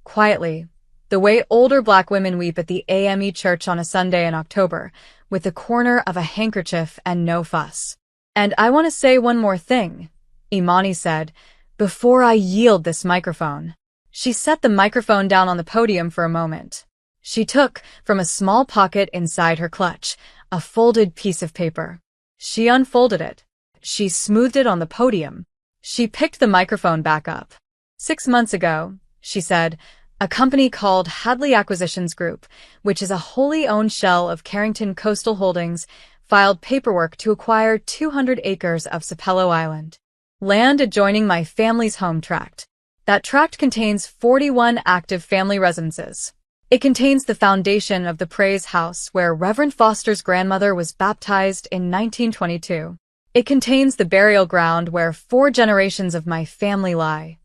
quietly, the way older black women weep at the AME church on a Sunday in October, with the corner of a handkerchief and no fuss. And I want to say one more thing, Imani said, before I yield this microphone. She set the microphone down on the podium for a moment. She took, from a small pocket inside her clutch, a folded piece of paper. She unfolded it. She smoothed it on the podium. She picked the microphone back up. 6 months ago, she said, a company called Hadley Acquisitions Group, which is a wholly owned shell of Carrington Coastal Holdings, filed paperwork to acquire 200 acres of Sapelo Island. Land adjoining my family's home tract. That tract contains 41 active family residences. It contains the foundation of the Praise House where Reverend Foster's grandmother was baptized in 1922. It contains the burial ground where 4 generations of my family lie.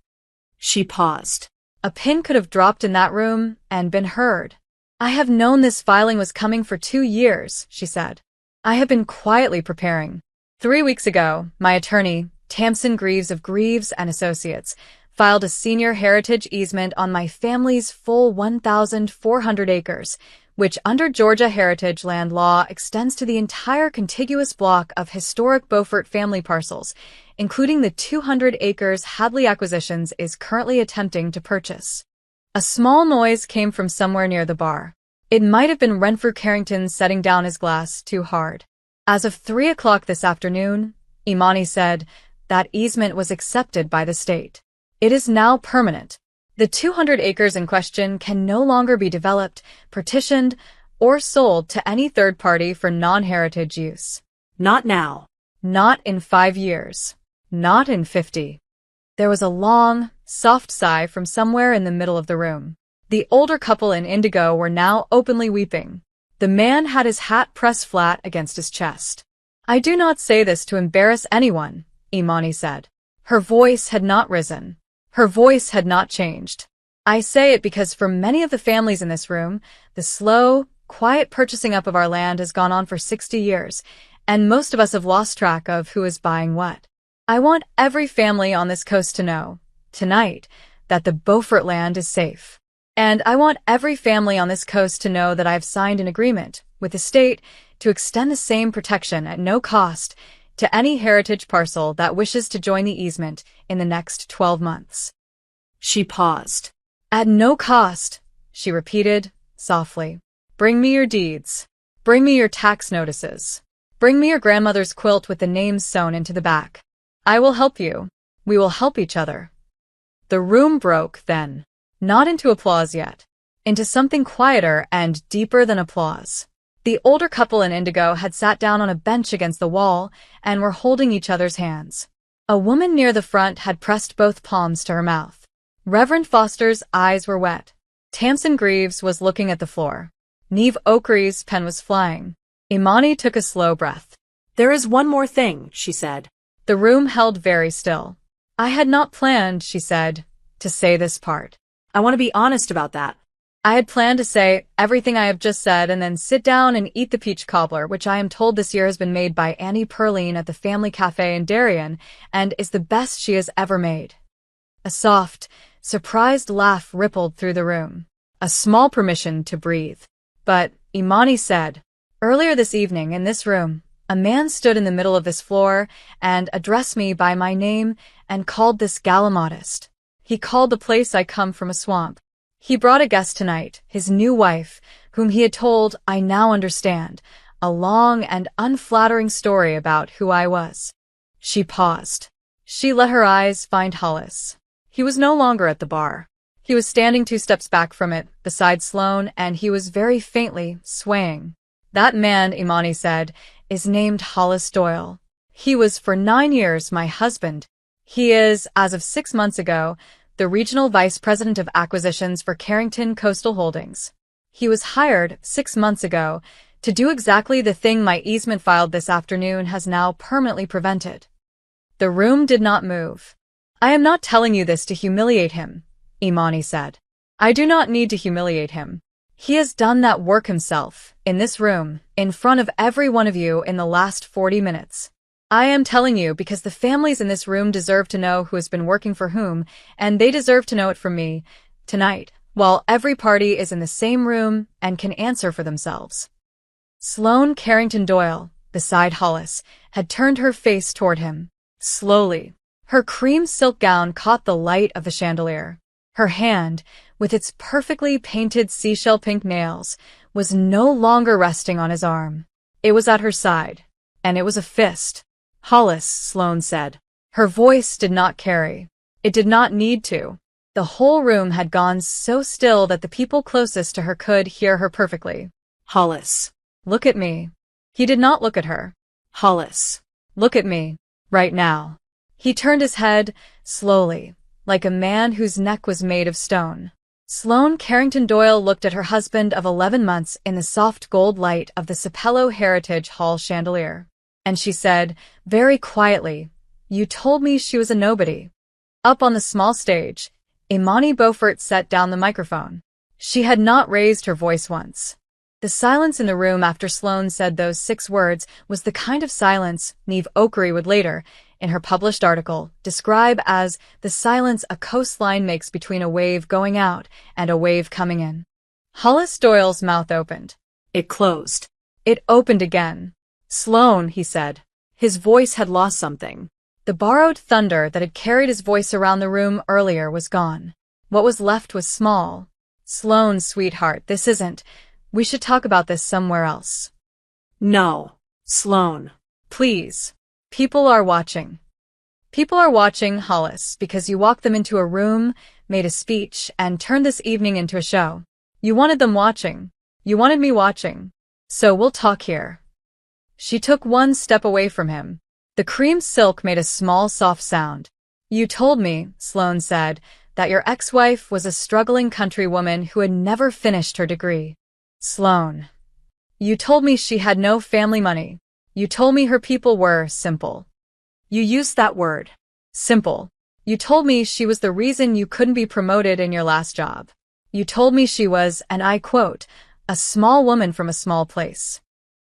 She paused. A pin could have dropped in that room and been heard. I have known this filing was coming for 2 years, she said. I have been quietly preparing. 3 weeks ago, my attorney, Tamsin Greaves of Greaves and Associates, filed a senior heritage easement on my family's full 1,400 acres, which under Georgia heritage land law extends to the entire contiguous block of historic Beaufort family parcels, including the 200 acres Hadley Acquisitions is currently attempting to purchase. A small noise came from somewhere near the bar. It might have been Renfrew Carrington setting down his glass too hard. As of 3 o'clock this afternoon, Imani said, that easement was accepted by the state. It is now permanent. The 200 acres in question can no longer be developed, partitioned, or sold to any third party for non-heritage use. Not now. Not in 5 years. Not in 50. There was a long, soft sigh from somewhere in the middle of the room. The older couple in indigo were now openly weeping. The man had his hat pressed flat against his chest. I do not say this to embarrass anyone, Imani said. Her voice had not risen. Her voice had not changed. I say it because for many of the families in this room, the slow, quiet purchasing up of our land has gone on for 60 years, and most of us have lost track of who is buying what. I want every family on this coast to know, tonight, that the Beaufort land is safe. And I want every family on this coast to know that I have signed an agreement with the state to extend the same protection at no cost to any heritage parcel that wishes to join the easement in the next 12 months. She paused. At no cost, she repeated, softly. Bring me your deeds. Bring me your tax notices. Bring me your grandmother's quilt with the names sewn into the back. I will help you. We will help each other. The room broke then, not into applause yet, into something quieter and deeper than applause. The older couple in indigo had sat down on a bench against the wall and were holding each other's hands. A woman near the front had pressed both palms to her mouth. Reverend Foster's eyes were wet. Tamsin Greaves was looking at the floor. Neve Oakrey's pen was flying. Imani took a slow breath. There is one more thing, she said. The room held very still. I had not planned, she said, to say this part. I want to be honest about that. I had planned to say everything I have just said and then sit down and eat the peach cobbler, which I am told this year has been made by Annie Perline at the family cafe in Darien and is the best she has ever made. A soft, surprised laugh rippled through the room. A small permission to breathe. But, Imani said, earlier this evening in this room, a man stood in the middle of this floor and addressed me by my name and called this gal a modest. He called the place I come from a swamp. He brought a guest tonight, his new wife, whom he had told, I now understand, a long and unflattering story about who I was. She paused. She let her eyes find Hollis. He was no longer at the bar. He was standing 2 steps back from it, beside Sloane, and he was very faintly swaying. That man, Imani said, is named Hollis Doyle. He was for 9 years my husband. He is, as of 6 months ago, the Regional Vice President of Acquisitions for Carrington Coastal Holdings. He was hired 6 months ago to do exactly the thing my easement filed this afternoon has now permanently prevented. The room did not move. I am not telling you this to humiliate him, Imani said. I do not need to humiliate him. He has done that work himself, in this room, in front of every one of you in the last 40 minutes. I am telling you because the families in this room deserve to know who has been working for whom, and they deserve to know it from me, tonight, while every party is in the same room and can answer for themselves. Sloane Carrington Doyle, beside Hollis, had turned her face toward him. Slowly. Her cream silk gown caught the light of the chandelier. Her hand, with its perfectly painted seashell pink nails, was no longer resting on his arm. It was at her side, and it was a fist. Hollis, Sloane said. Her voice did not carry. It did not need to. The whole room had gone so still that the people closest to her could hear her perfectly. Hollis. Look at me. He did not look at her. Hollis. Look at me, right now. He turned his head, slowly, like a man whose neck was made of stone. Sloane Carrington Doyle looked at her husband of 11 months in the soft gold light of the Sapello Heritage Hall chandelier. And she said, very quietly, you told me she was a nobody. Up on the small stage, Imani Beaufort set down the microphone. She had not raised her voice once. The silence in the room after Sloane said those 6 words was the kind of silence Neve Okery would later, in her published article, describe as the silence a coastline makes between a wave going out and a wave coming in. Hollis Doyle's mouth opened. It closed. It opened again. Sloane, he said. His voice had lost something. The borrowed thunder that had carried his voice around the room earlier was gone. What was left was small. Sloane, sweetheart, this isn't. We should talk about this somewhere else. No. Sloane. Please. People are watching. People are watching, Hollis, because you walked them into a room, made a speech, and turned this evening into a show. You wanted them watching. You wanted me watching. So we'll talk here. She took 1 step away from him. The cream silk made a small, soft sound. You told me, Sloane said, that your ex-wife was a struggling countrywoman who had never finished her degree. Sloane. You told me she had no family money. You told me her people were simple. You used that word. Simple. You told me she was the reason you couldn't be promoted in your last job. You told me she was, and I quote, a small woman from a small place.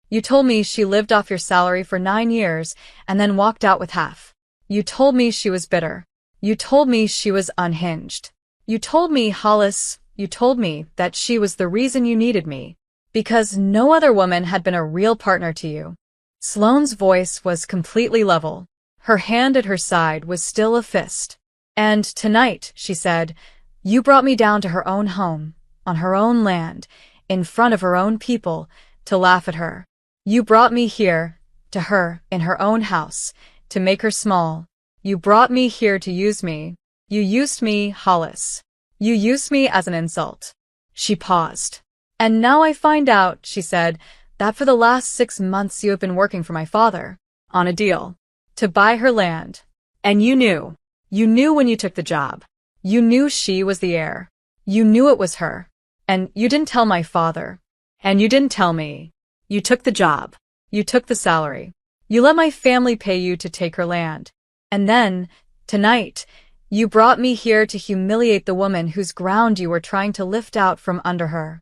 You told me she lived off your salary for 9 years and then walked out with half. You told me she was bitter. You told me she was unhinged. You told me, Hollis, you told me that she was the reason you needed me, because no other woman had been a real partner to you. Sloane's voice was completely level. Her hand at her side was still a fist. And tonight, she said, you brought me down to her own home, on her own land, in front of her own people, to laugh at her. You brought me here, to her, in her own house, to make her small. You brought me here to use me. You used me, Hollis. You used me as an insult. She paused. And now I find out, she said, that for the last 6 months you have been working for my father, on a deal, to buy her land. And you knew. You knew when you took the job. You knew she was the heir. You knew it was her. And you didn't tell my father. And you didn't tell me. You took the job. You took the salary. You let my family pay you to take her land. And then, tonight, you brought me here to humiliate the woman whose ground you were trying to lift out from under her.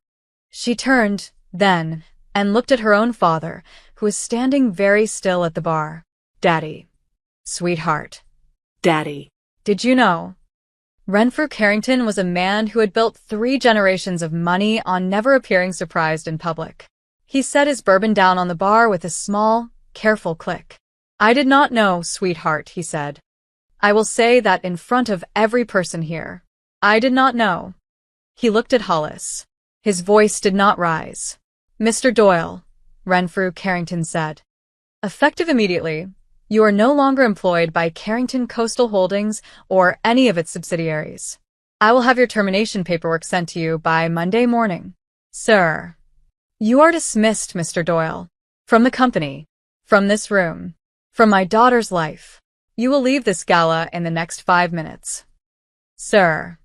She turned, then, and looked at her own father, who was standing very still at the bar. Daddy. Sweetheart. Daddy. Did you know? Renfrew Carrington was a man who had built 3 generations of money on never appearing surprised in public. He set his bourbon down on the bar with a small, careful click. I did not know, sweetheart, he said. I will say that in front of every person here. I did not know. He looked at Hollis. His voice did not rise. Mr. Doyle, Renfrew Carrington said. Effective immediately, you are no longer employed by Carrington Coastal Holdings or any of its subsidiaries. I will have your termination paperwork sent to you by Monday morning. Sir. You are dismissed, Mr. Doyle. From the company. From this room. From my daughter's life. You will leave this gala in the next 5 minutes. Sir.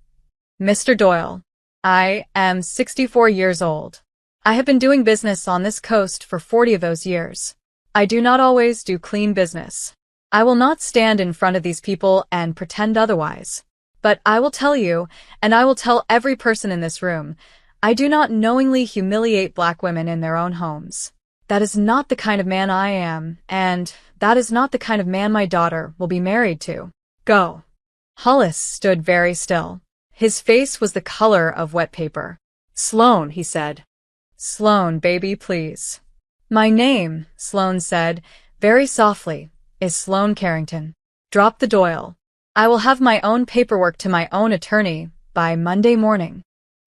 Mr. Doyle. I am 64 years old. I have been doing business on this coast for 40 of those years. I do not always do clean business. I will not stand in front of these people and pretend otherwise. But I will tell you, and I will tell every person in this room, I do not knowingly humiliate black women in their own homes. That is not the kind of man I am, and that is not the kind of man my daughter will be married to. Go. Hollis stood very still. His face was the color of wet paper. Sloane, he said. Sloane, baby, please. My name, Sloane said, very softly, is Sloane Carrington. Drop the Doyle. I will have my own paperwork to my own attorney by Monday morning.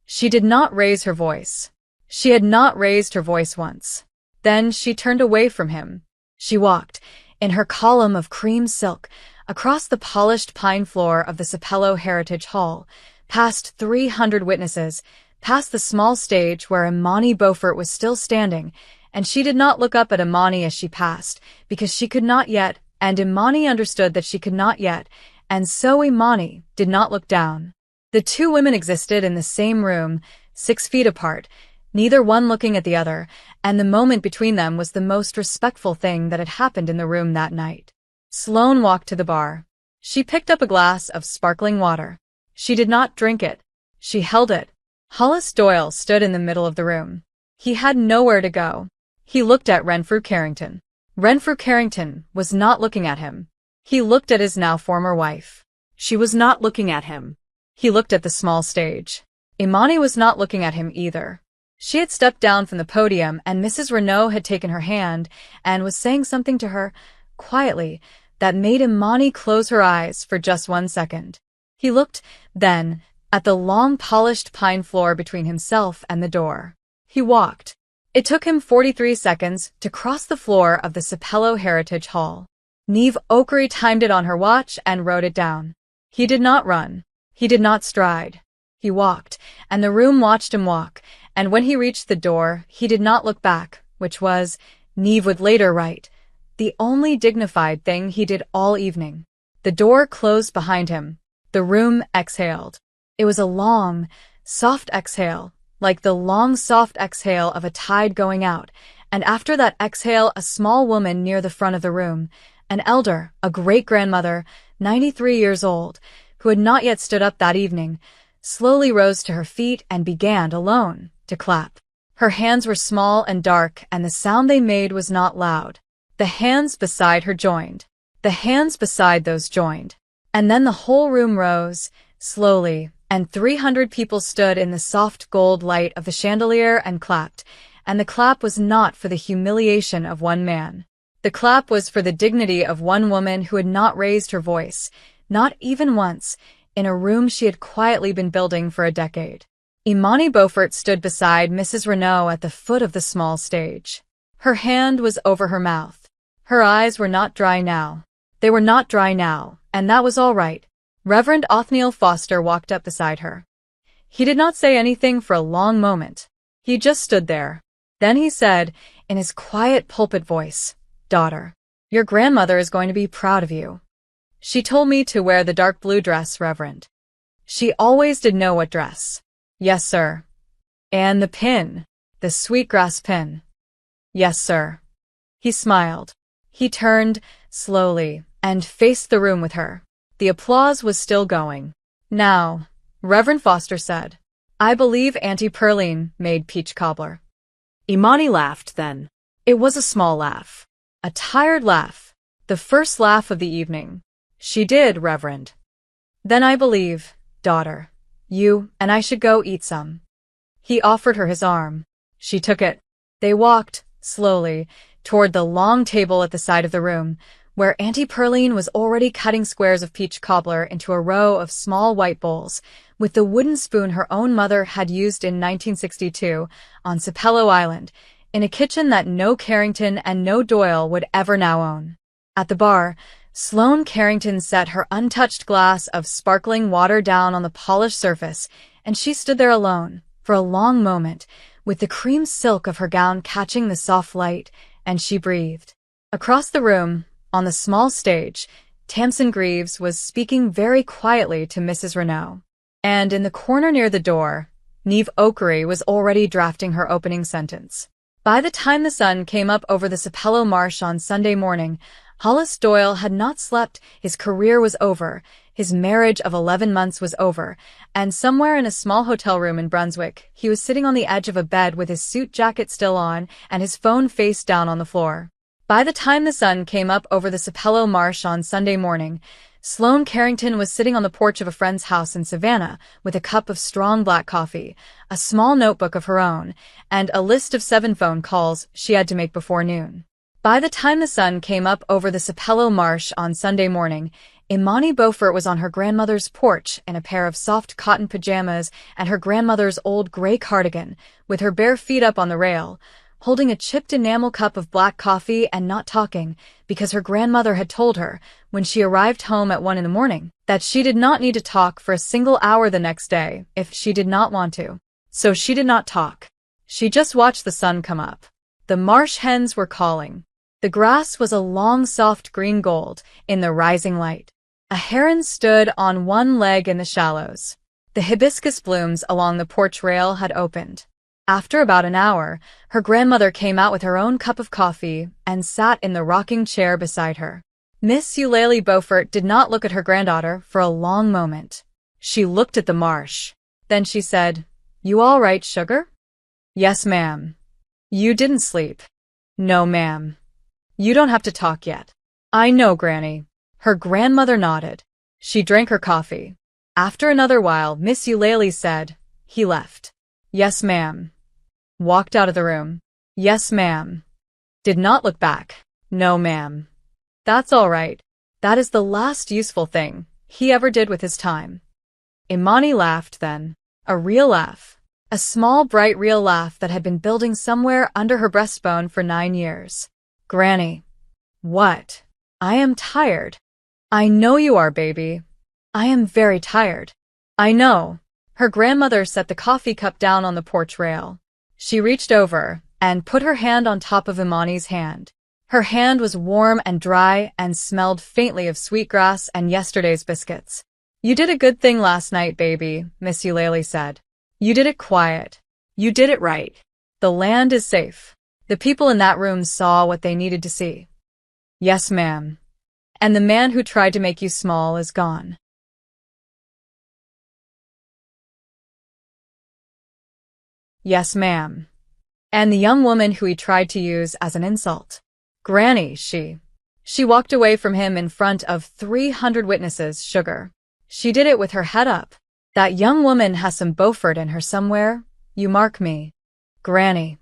She did not raise her voice. She had not raised her voice once. Then she turned away from him. She walked, in her column of cream silk, across the polished pine floor of the Sapelo Heritage Hall, past 300 witnesses, past the small stage where Imani Beaufort was still standing, and she did not look up at Imani as she passed, because she could not yet, and Imani understood that she could not yet, and so Imani did not look down. The two women existed in the same room, 6 feet apart, neither one looking at the other, and the moment between them was the most respectful thing that had happened in the room that night. Sloane walked to the bar. She picked up a glass of sparkling water. She did not drink it. She held it. Hollis Doyle stood in the middle of the room. He had nowhere to go. He looked at Renfrew Carrington. Renfrew Carrington was not looking at him. He looked at his now former wife. She was not looking at him. He looked at the small stage. Imani was not looking at him either. She had stepped down from the podium, and Mrs. Renaud had taken her hand and was saying something to her, quietly, that made Imani close her eyes for just 1 second. He looked, then, at the long polished pine floor between himself and the door. He walked. It took him 43 seconds to cross the floor of the Sapelo Heritage Hall. Neve Okery timed it on her watch and wrote it down. He did not run. He did not stride. He walked, and the room watched him walk, and when he reached the door, he did not look back, which was, Neve would later write, the only dignified thing he did all evening. The door closed behind him. The room exhaled. It was a long, soft exhale, like the long, soft exhale of a tide going out, and after that exhale a small woman near the front of the room, an elder, a great-grandmother, 93 years old, who had not yet stood up that evening, slowly rose to her feet and began, alone, to clap. Her hands were small and dark, and the sound they made was not loud. The hands beside her joined. The hands beside those joined. And then the whole room rose, slowly, and 300 people stood in the soft gold light of the chandelier and clapped, and the clap was not for the humiliation of one man. The clap was for the dignity of one woman who had not raised her voice, not even once, in a room she had quietly been building for a decade. Imani Beaufort stood beside Mrs. Renaud at the foot of the small stage. Her hand was over her mouth. Her eyes were not dry now. They were not dry now, and that was all right. Reverend Othniel Foster walked up beside her. He did not say anything for a long moment. He just stood there. Then he said, in his quiet pulpit voice, "Daughter, your grandmother is going to be proud of you. She told me to wear the dark blue dress, Reverend. She always did know what dress." "Yes, sir." "And the pin, the sweetgrass pin." "Yes, sir." He smiled. He turned, slowly, and faced the room with her. The applause was still going. "Now," Reverend Foster said, "I believe Auntie Pearline made peach cobbler." Imani laughed then. It was a small laugh. A tired laugh. The first laugh of the evening. "She did, Reverend." "Then I believe, daughter, you and I should go eat some." He offered her his arm. She took it. They walked, slowly, toward the long table at the side of the room, where Auntie Pearline was already cutting squares of peach cobbler into a row of small white bowls, with the wooden spoon her own mother had used in 1962 on Sapelo Island, in a kitchen that no Carrington and no Doyle would ever now own. At the bar, Sloane Carrington set her untouched glass of sparkling water down on the polished surface, and she stood there alone, for a long moment, with the cream silk of her gown catching the soft light, and she breathed. Across the room, on the small stage, Tamsin Greaves was speaking very quietly to Mrs. Renault. And in the corner near the door, Neve Oakery was already drafting her opening sentence. By the time the sun came up over the Sapello Marsh on Sunday morning, Hollis Doyle had not slept, his career was over, his marriage of 11 months was over, and somewhere in a small hotel room in Brunswick, he was sitting on the edge of a bed with his suit jacket still on and his phone face down on the floor. By the time the sun came up over the Sapello Marsh on Sunday morning, Sloane Carrington was sitting on the porch of a friend's house in Savannah with a cup of strong black coffee, a small notebook of her own, and a list of 7 phone calls she had to make before noon. By the time the sun came up over the Sapello Marsh on Sunday morning, Imani Beaufort was on her grandmother's porch in a pair of soft cotton pajamas and her grandmother's old gray cardigan, with her bare feet up on the rail, holding a chipped enamel cup of black coffee and not talking, because her grandmother had told her, when she arrived home at 1 in the morning, that she did not need to talk for a single hour the next day if she did not want to. So she did not talk. She just watched the sun come up. The marsh hens were calling. The grass was a long soft green gold in the rising light. A heron stood on one leg in the shallows. The hibiscus blooms along the porch rail had opened. After about an hour, her grandmother came out with her own cup of coffee and sat in the rocking chair beside her. Miss Eulalie Beaufort did not look at her granddaughter for a long moment. She looked at the marsh. Then she said, "You all right, sugar?" "Yes, ma'am." "You didn't sleep?" "No, ma'am." "You don't have to talk yet." "I know, Granny." Her grandmother nodded. She drank her coffee. After another while, Miss Eulalie said, "He left." "Yes, ma'am." "Walked out of the room?" "Yes, ma'am." "Did not look back?" "No, ma'am." "That's all right. That is the last useful thing he ever did with his time." Imani laughed then. A real laugh. A small, bright, real laugh that had been building somewhere under her breastbone for 9 years. "Granny." "What?" "I am tired." "I know you are, baby." "I am very tired." "I know." Her grandmother set the coffee cup down on the porch rail. She reached over and put her hand on top of Imani's hand. Her hand was warm and dry and smelled faintly of sweetgrass and yesterday's biscuits. "You did a good thing last night, baby," Miss Eulalie said. "You did it quiet. You did it right. The land is safe. The people in that room saw what they needed to see." "Yes, ma'am." "And the man who tried to make you small is gone." "Yes, ma'am." "And the young woman who he tried to use as an insult." "Granny, she walked away from him in front of 300 witnesses, sugar. She did it with her head up. That young woman has some Beaufort in her somewhere, you mark me." "Granny."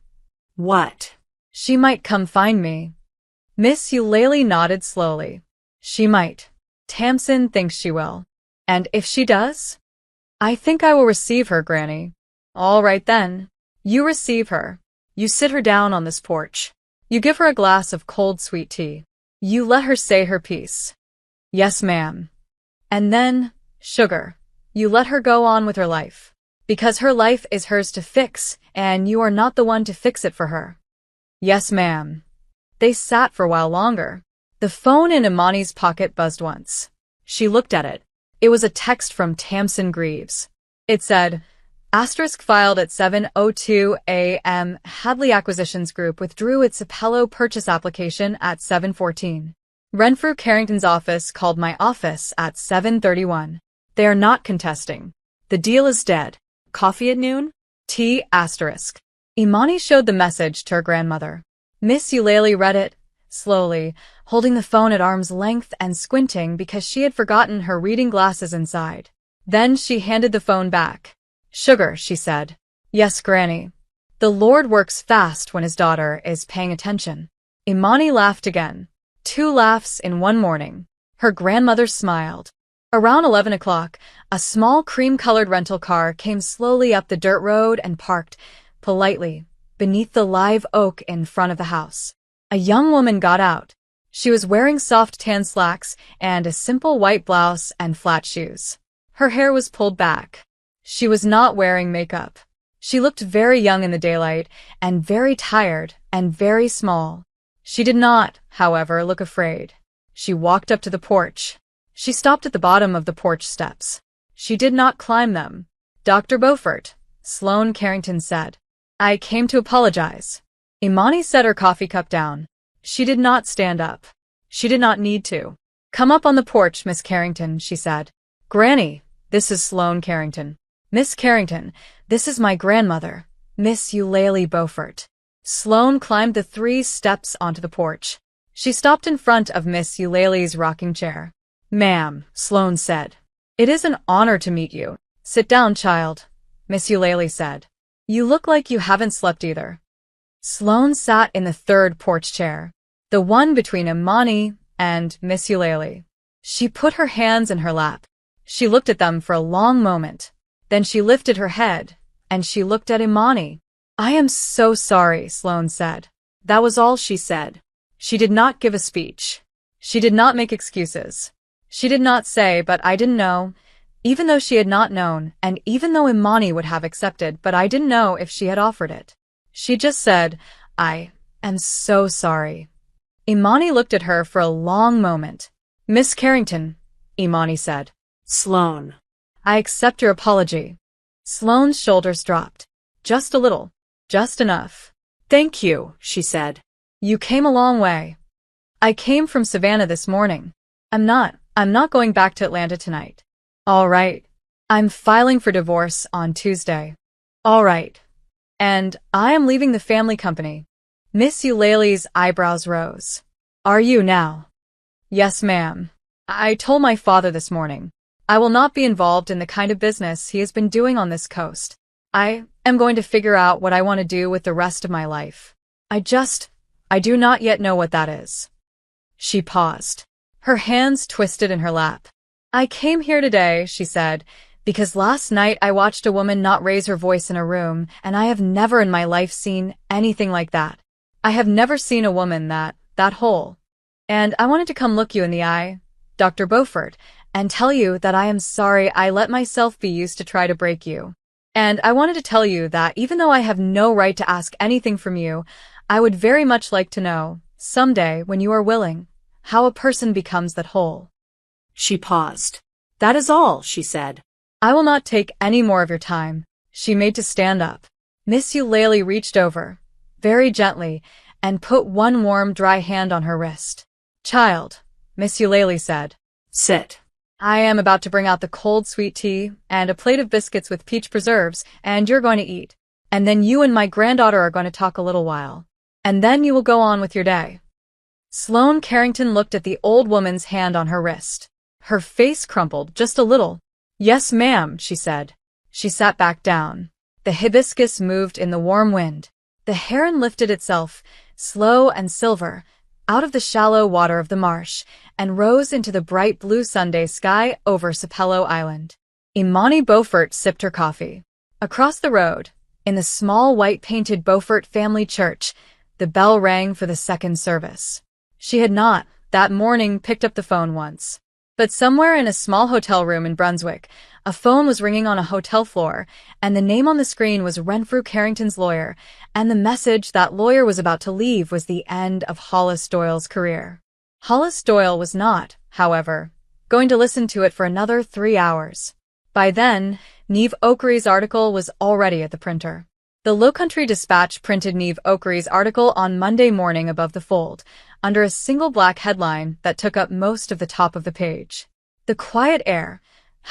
"What?" "She might come find me." Miss Eulalie nodded slowly. "She might. Tamsin thinks she will. And if she does? I think I will receive her, Granny." "All right then. You receive her. You sit her down on this porch. You give her a glass of cold sweet tea. You let her say her piece." "Yes, ma'am." "And then, sugar, you let her go on with her life. Because her life is hers to fix, and you are not the one to fix it for her." "Yes, ma'am." They sat for a while longer. The phone in Imani's pocket buzzed once. She looked at it. It was a text from Tamsin Greaves. It said, Asterisk filed at 7:02 a.m. Hadley Acquisitions Group withdrew its Sapello purchase application at 7:14. Renfrew Carrington's office called my office at 7:31. They are not contesting. The deal is dead. Coffee at noon? Tea asterisk. Imani showed the message to her grandmother. Miss Eulalie read it, slowly, holding the phone at arm's length and squinting because she had forgotten her reading glasses inside. Then she handed the phone back. "Sugar," she said. "Yes, Granny." "The Lord works fast when his daughter is paying attention." Imani laughed again. 2 laughs in one morning. Her grandmother smiled. Around 11 o'clock, a small cream-colored rental car came slowly up the dirt road and parked, politely, beneath the live oak in front of the house. A young woman got out. She was wearing soft tan slacks and a simple white blouse and flat shoes. Her hair was pulled back. She was not wearing makeup. She looked very young in the daylight and very tired and very small. She did not, however, look afraid. She walked up to the porch. She stopped at the bottom of the porch steps. She did not climb them. "Dr. Beaufort," Sloane Carrington said. "I came to apologize." Imani set her coffee cup down. She did not stand up. She did not need to. "Come up on the porch, Miss Carrington," she said. "Granny, this is Sloane Carrington. Miss Carrington, this is my grandmother, Miss Eulalie Beaufort." Sloane climbed the 3 steps onto the porch. She stopped in front of Miss Eulalie's rocking chair. "Ma'am," Sloane said. "It is an honor to meet you. Sit down, child," Miss Eulalie said. "You look like you haven't slept either." Sloane sat in the 3rd porch chair, the one between Imani and Miss Eulalie. She put her hands in her lap. She looked at them for a long moment. Then she lifted her head, and she looked at Imani. "I am so sorry," Sloane said. That was all she said. She did not give a speech. She did not make excuses. She did not say, "But I didn't know," even though she had not known, and even though Imani would have accepted, "But I didn't know," if she had offered it. She just said, "I am so sorry." Imani looked at her for a long moment. "Miss Carrington," Imani said. "Sloane, I accept your apology." Sloane's shoulders dropped. Just a little. Just enough. "Thank you," she said. "You came a long way." "I came from Savannah this morning. I'm not going back to Atlanta tonight." "All right. I'm filing for divorce on Tuesday." "All right. And I am leaving the family company." Miss Eulalie's eyebrows rose. "Are you now?" "Yes, ma'am. I told my father this morning. I will not be involved in the kind of business he has been doing on this coast. I am going to figure out what I want to do with the rest of my life. I do not yet know what that is." She paused. Her hands twisted in her lap. "I came here today," she said, "because last night I watched a woman not raise her voice in a room, and I have never in my life seen anything like that. I have never seen a woman that whole. And I wanted to come look you in the eye, Dr. Beaufort, and tell you that I am sorry I let myself be used to try to break you. And I wanted to tell you that even though I have no right to ask anything from you, I would very much like to know, someday when you are willing, how a person becomes that whole." She paused. "That is all," she said. "I will not take any more of your time." She made to stand up. Miss Eulalie reached over, very gently, and put one warm, dry hand on her wrist. "Child," Miss Eulalie said. "Sit. I am about to bring out the cold sweet tea and a plate of biscuits with peach preserves, and you're going to eat. And then you and my granddaughter are going to talk a little while. And then you will go on with your day." Sloane Carrington looked at the old woman's hand on her wrist. Her face crumpled just a little. "Yes, ma'am," she said. She sat back down. The hibiscus moved in the warm wind. The heron lifted itself, slow and silver, out of the shallow water of the marsh, and rose into the bright blue Sunday sky over Sapelo Island. Imani Beaufort sipped her coffee. Across the road, in the small white-painted Beaufort family church, the bell rang for the 2nd service. She had not, that morning, picked up the phone once. But somewhere in a small hotel room in Brunswick, a phone was ringing on a hotel floor, and the name on the screen was Renfrew Carrington's lawyer, and the message that lawyer was about to leave was the end of Hollis Doyle's career. Hollis Doyle was not, however, going to listen to it for another 3 hours. By then, Niamh Oakery's article was already at the printer. The Lowcountry Dispatch printed Niamh Oakery's article on Monday morning above the fold, under a single black headline that took up most of the top of the page. "The Quiet Heir: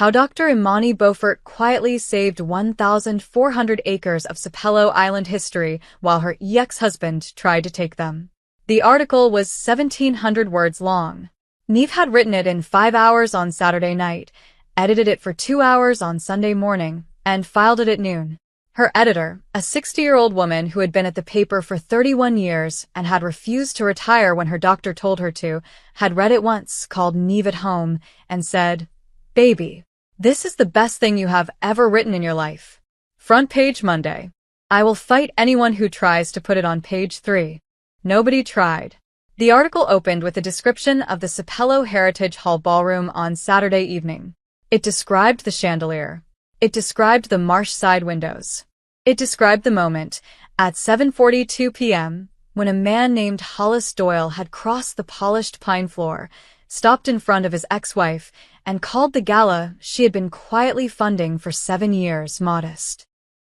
How Dr. Imani Beaufort Quietly Saved 1,400 Acres of Sapelo Island History While Her Ex-Husband Tried to Take Them." The article was 1,700 words long. Niamh had written it in 5 hours on Saturday night, edited it for 2 hours on Sunday morning, and filed it at noon. Her editor, a 60-year-old woman who had been at the paper for 31 years and had refused to retire when her doctor told her to, had read it once, called Niamh at home, and said, "Baby, this is the best thing you have ever written in your life. Front page Monday. I will fight anyone who tries to put it on page 3. Nobody tried. The article opened with a description of the Sapelo Heritage Hall ballroom on Saturday evening. It described the chandelier. It described the marsh side windows. It described the moment, at 7:42 p.m., when a man named Hollis Doyle had crossed the polished pine floor, stopped in front of his ex-wife, and called the gala she had been quietly funding for 7 years modest.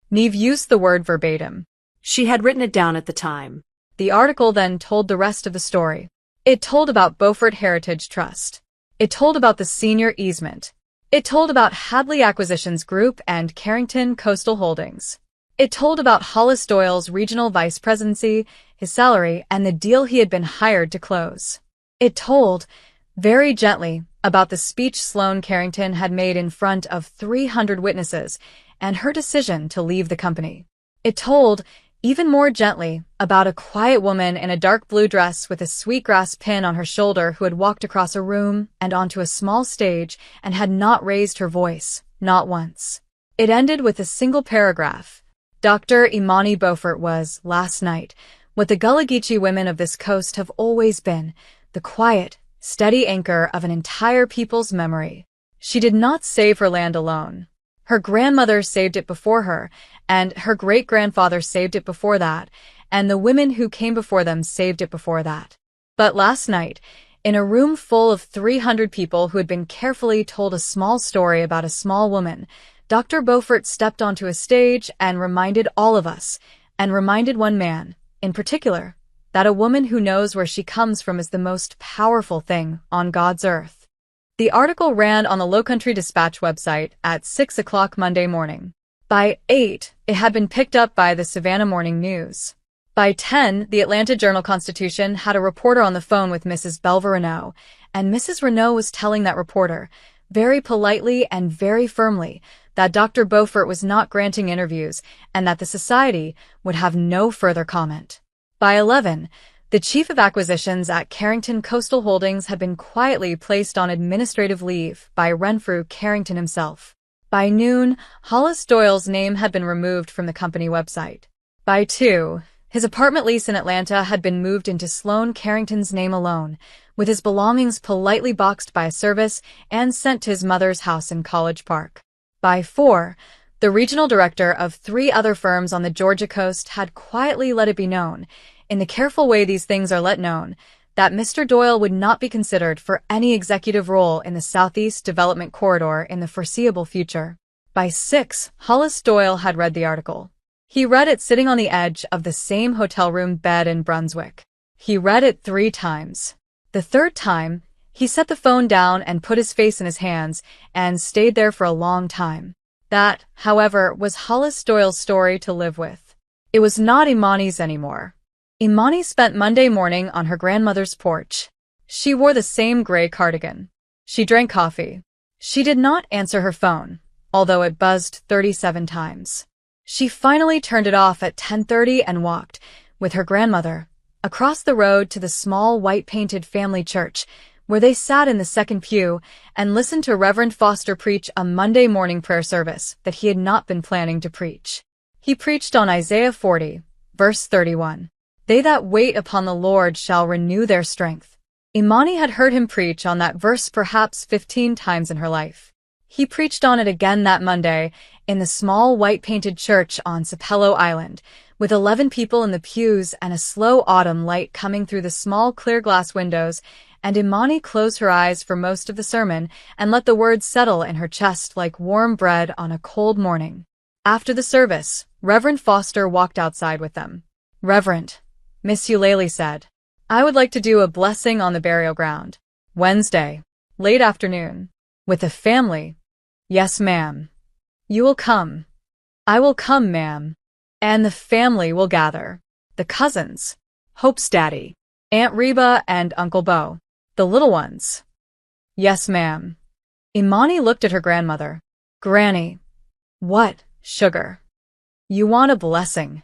Neve used the word verbatim. She had written it down at the time. The article then told the rest of the story. It told about Beaufort Heritage Trust. It told about the senior easement. It told about Hadley Acquisitions Group and Carrington Coastal Holdings. It told about Hollis Doyle's regional vice presidency, his salary, and the deal he had been hired to close. It told, very gently, about the speech Sloane Carrington had made in front of 300 witnesses and her decision to leave the company. It told, even more gently, about a quiet woman in a dark blue dress with a sweetgrass pin on her shoulder who had walked across a room and onto a small stage and had not raised her voice, not once. It ended with a single paragraph. Dr. Imani Beaufort was, last night, what the Gullah Geechee women of this coast have always been, the quiet, steady anchor of an entire people's memory. She did not save her land alone. Her grandmother saved it before her, and her great-grandfather saved it before that, and the women who came before them saved it before that. But last night, in a room full of 300 people who had been carefully told a small story about a small woman, Dr. Beaufort stepped onto a stage and reminded all of us, and reminded one man, in particular, that a woman who knows where she comes from is the most powerful thing on God's earth. The article ran on the Lowcountry Dispatch website at 6 o'clock Monday morning. By 8, it had been picked up by the Savannah Morning News. By 10, the Atlanta Journal-Constitution had a reporter on the phone with Mrs. Belva Renault, and Mrs. Renault was telling that reporter, very politely and very firmly, that Dr. Beaufort was not granting interviews and that the society would have no further comment. By 11, the chief of acquisitions at Carrington Coastal Holdings had been quietly placed on administrative leave by Renfrew Carrington himself. By noon, Hollis Doyle's name had been removed from the company website. By 2, his apartment lease in Atlanta had been moved into Sloane Carrington's name alone, with his belongings politely boxed by a service and sent to his mother's house in College Park. By 4, the regional director of 3 other firms on the Georgia coast had quietly let it be known, in the careful way these things are let known, that Mr. Doyle would not be considered for any executive role in the Southeast Development Corridor in the foreseeable future. By 6, Hollis Doyle had read the article. He read it sitting on the edge of the same hotel room bed in Brunswick. He read it 3 times. The 3rd time, he set the phone down and put his face in his hands and stayed there for a long time. That, however, was Hollis Doyle's story to live with. It was not Imani's anymore. Imani spent Monday morning on her grandmother's porch. She wore the same gray cardigan. She drank coffee. She did not answer her phone, although it buzzed 37 times. She finally turned it off at 10:30 and walked, with her grandmother, across the road to the small white-painted family church, where they sat in the second pew and listened to Reverend Foster preach a Monday morning prayer service that he had not been planning to preach. He preached on Isaiah 40, verse 31. They that wait upon the Lord shall renew their strength. Imani had heard him preach on that verse perhaps 15 times in her life. He preached on it again that Monday in the small white-painted church on Sapelo Island, with 11 people in the pews and a slow autumn light coming through the small clear glass windows, and Imani closed her eyes for most of the sermon and let the words settle in her chest like warm bread on a cold morning. After the service, Reverend Foster walked outside with them. "Reverend," Miss Eulalie said, "I would like to do a blessing on the burial ground. Wednesday, late afternoon. With the family." "Yes, ma'am." "You will come." "I will come, ma'am." "And the family will gather. The cousins. Hope's daddy. Aunt Reba and Uncle Bo. The little ones." "Yes, ma'am." Imani looked at her grandmother. "Granny." "What, sugar?" "You want a blessing."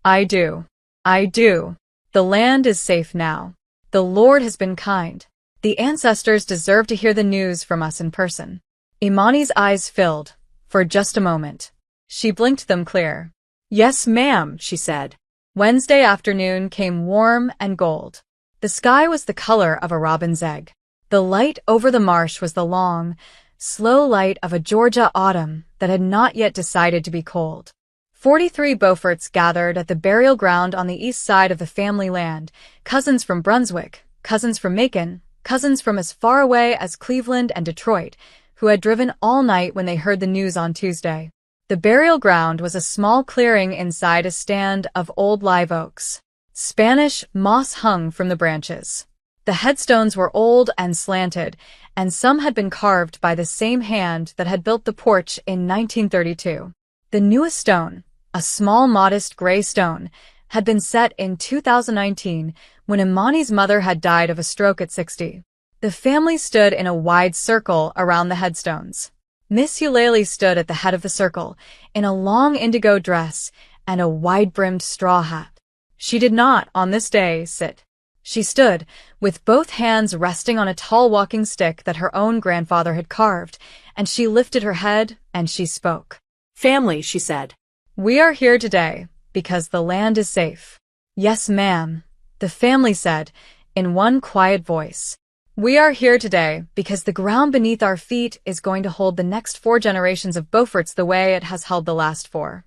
"I do. I do. The land is safe now. The Lord has been kind. The ancestors deserve to hear the news from us in person." Imani's eyes filled, for just a moment. She blinked them clear. "Yes, ma'am," she said. Wednesday afternoon came warm and gold. The sky was the color of a robin's egg. The light over the marsh was the long, slow light of a Georgia autumn that had not yet decided to be cold. 43 Beauforts gathered at the burial ground on the east side of the family land, cousins from Brunswick, cousins from Macon, cousins from as far away as Cleveland and Detroit, who had driven all night when they heard the news on Tuesday. The burial ground was a small clearing inside a stand of old live oaks. Spanish moss hung from the branches. The headstones were old and slanted, and some had been carved by the same hand that had built the porch in 1932. The newest stone, a small modest gray stone, had been set in 2019 when Imani's mother had died of a stroke at 60. The family stood in a wide circle around the headstones. Miss Eulalie stood at the head of the circle, in a long indigo dress and a wide-brimmed straw hat. She did not, on this day, sit. She stood, with both hands resting on a tall walking stick that her own grandfather had carved, and she lifted her head and she spoke. "Family," she said. "We are here today because the land is safe." "Yes, ma'am," the family said, in one quiet voice. "We are here today because the ground beneath our feet is going to hold the next 4 generations of Beauforts the way it has held the last 4.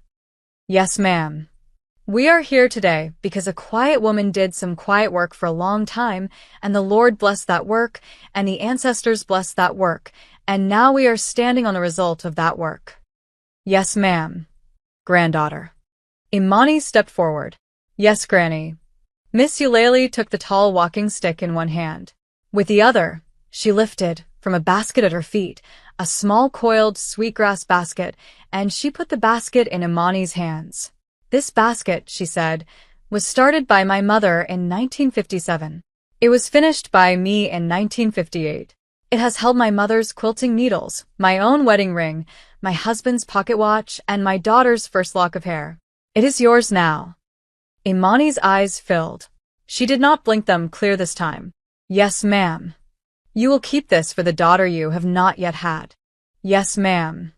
"Yes, ma'am." "We are here today because a quiet woman did some quiet work for a long time, and the Lord blessed that work, and the ancestors blessed that work, and now we are standing on the result of that work." "Yes, ma'am." "Granddaughter." Imani stepped forward. "Yes, Granny." Miss Eulalie took the tall walking stick in one hand. With the other, she lifted, from a basket at her feet, a small coiled sweetgrass basket, and she put the basket in Imani's hands. "This basket," she said, "was started by my mother in 1957. It was finished by me in 1958. It has held my mother's quilting needles, my own wedding ring, my husband's pocket watch, and my daughter's first lock of hair. It is yours now." Imani's eyes filled. She did not blink them clear this time. "Yes, ma'am." "You will keep this for the daughter you have not yet had." "Yes, ma'am."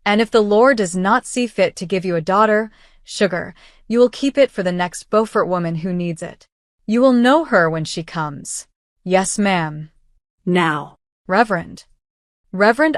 "And if the Lord does not see fit to give you a daughter, Sugar, you will keep it for the next Beaufort woman who needs it. You will know her when she comes." "Yes, ma'am." "Now." Reverend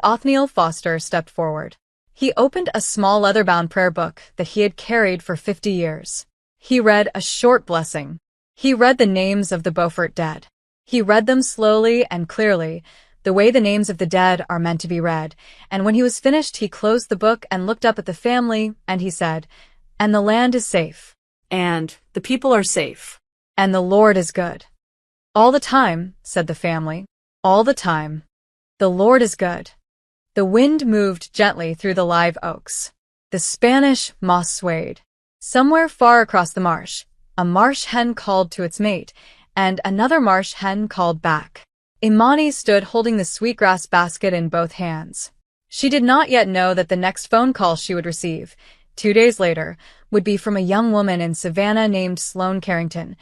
Othniel Foster stepped forward. He opened a small leather-bound prayer book that he had carried for 50 years. He read a short blessing. He read the names of the Beaufort dead. He read them slowly and clearly, the way the names of the dead are meant to be read, and when he was finished he closed the book and looked up at the family, and he said, "And the land is safe." "And the people are safe." "And the Lord is good." "All the time," said the family. "All the time. The Lord is good." The wind moved gently through the live oaks. The Spanish moss swayed. Somewhere far across the marsh, a marsh hen called to its mate, and another marsh hen called back. Imani stood holding the sweetgrass basket in both hands. She did not yet know that the next phone call she would receive, 2 days later, would be from a young woman in Savannah named Sloane Carrington,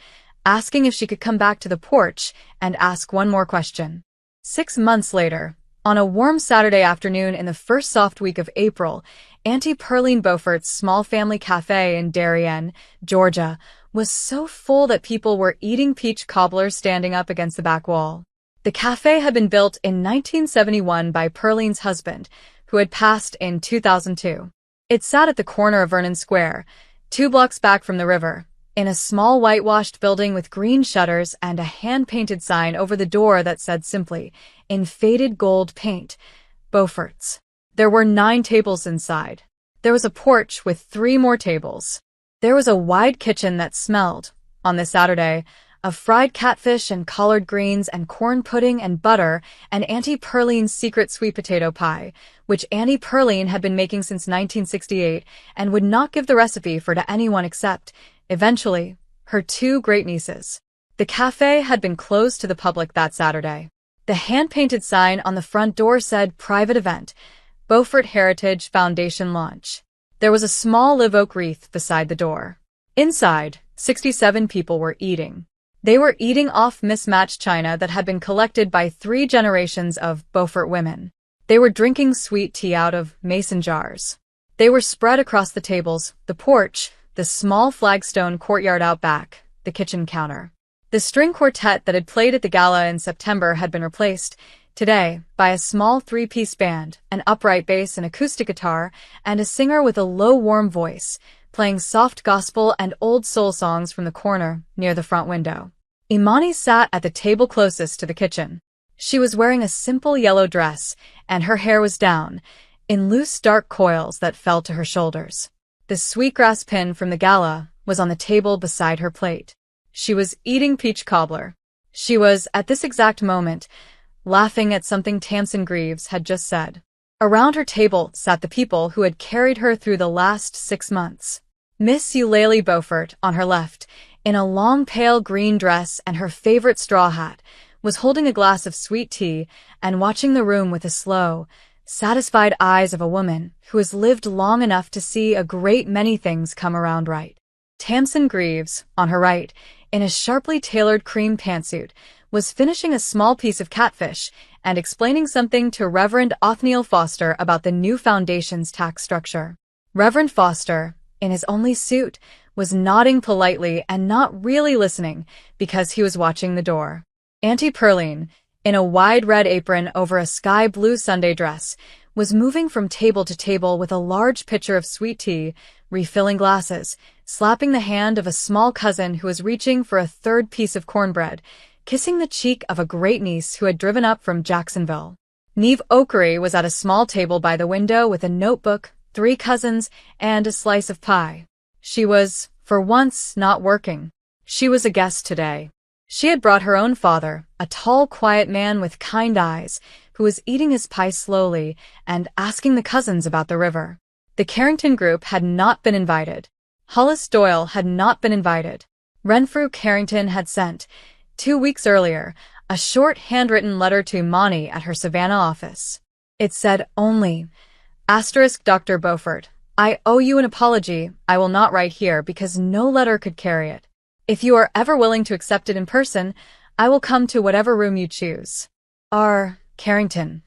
asking if she could come back to the porch and ask one more question. 6 months later, on a warm Saturday afternoon in the first soft week of April, Auntie Pearline Beaufort's small family cafe in Darien, Georgia, was so full that people were eating peach cobbler standing up against the back wall. The cafe had been built in 1971 by Pearline's husband, who had passed in 2002. It sat at the corner of Vernon Square, 2 blocks back from the river, in a small whitewashed building with green shutters and a hand-painted sign over the door that said simply, in faded gold paint, "Beaufort's." There were 9 tables inside. There was a porch with 3 more tables. There was a wide kitchen that smelled, on this Saturday, of fried catfish and collard greens and corn pudding and butter and Auntie Pearline's secret sweet potato pie, which Auntie Pearline had been making since 1968 and would not give the recipe for to anyone except, eventually, her 2 great-nieces. The cafe had been closed to the public that Saturday. The hand-painted sign on the front door said Private Event, Beaufort Heritage Foundation Launch. There was a small live oak wreath beside the door. Inside, 67 people were eating. They were eating off mismatched china that had been collected by 3 generations of Beaufort women. They were drinking sweet tea out of mason jars. They were spread across the tables, the porch, the small flagstone courtyard out back, the kitchen counter. The string quartet that had played at the gala in September had been replaced, today, by a small three-piece band, an upright bass and acoustic guitar, and a singer with a low, warm voice, playing soft gospel and old soul songs from the corner, near the front window. Imani sat at the table closest to the kitchen. She was wearing a simple yellow dress, and her hair was down, in loose dark coils that fell to her shoulders. The sweetgrass pin from the gala was on the table beside her plate. She was eating peach cobbler. She was, at this exact moment, laughing at something Tamsin Greaves had just said. Around her table sat the people who had carried her through the last 6 months. Miss Eulalie Beaufort, on her left, in a long pale green dress and her favorite straw hat, was holding a glass of sweet tea and watching the room with the slow, satisfied eyes of a woman who has lived long enough to see a great many things come around right. Tamsin Greaves, on her right, in a sharply tailored cream pantsuit, was finishing a small piece of catfish and explaining something to Reverend Othniel Foster about the new foundation's tax structure. Reverend Foster, in his only suit, was nodding politely and not really listening because he was watching the door. Auntie Pearline, in a wide red apron over a sky-blue Sunday dress, was moving from table to table with a large pitcher of sweet tea, refilling glasses, slapping the hand of a small cousin who was reaching for a third piece of cornbread, kissing the cheek of a great-niece who had driven up from Jacksonville. Neve Okery was at a small table by the window with a notebook, 3 cousins, and a slice of pie. She was, for once, not working. She was a guest today. She had brought her own father, a tall, quiet man with kind eyes, who was eating his pie slowly and asking the cousins about the river. The Carrington group had not been invited. Hollis Doyle had not been invited. Renfrew Carrington had sent, 2 weeks earlier, a short handwritten letter to Imani at her Savannah office. It said only, Dr. Beaufort, I owe you an apology. I will not write here because no letter could carry it. If you are ever willing to accept it in person, I will come to whatever room you choose. R. Carrington.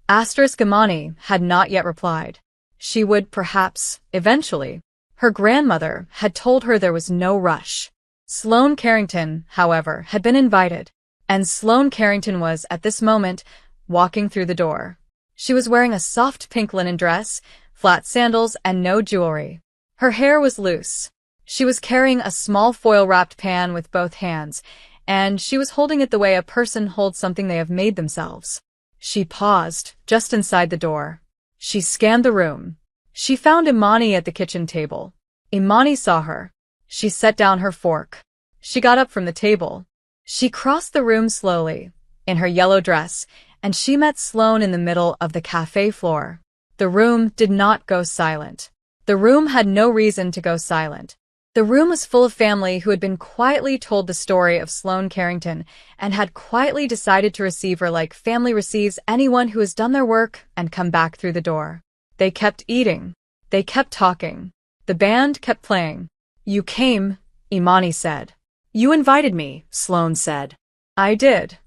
Imani had not yet replied. She would, perhaps, eventually. Her grandmother had told her there was no rush. Sloane Carrington, however, had been invited, and Sloane Carrington was, at this moment, walking through the door. She was wearing a soft pink linen dress, flat sandals, and no jewelry. Her hair was loose. She was carrying a small foil-wrapped pan with both hands, and she was holding it the way a person holds something they have made themselves. She paused, just inside the door. She scanned the room. She found Imani at the kitchen table. Imani saw her. She set down her fork. She got up from the table. She crossed the room slowly, in her yellow dress, and she met Sloane in the middle of the cafe floor. The room did not go silent. The room had no reason to go silent. The room was full of family who had been quietly told the story of Sloane Carrington and had quietly decided to receive her like family receives anyone who has done their work and come back through the door. They kept eating. They kept talking. The band kept playing. You came, Imani said. You invited me, Sloane said. I did.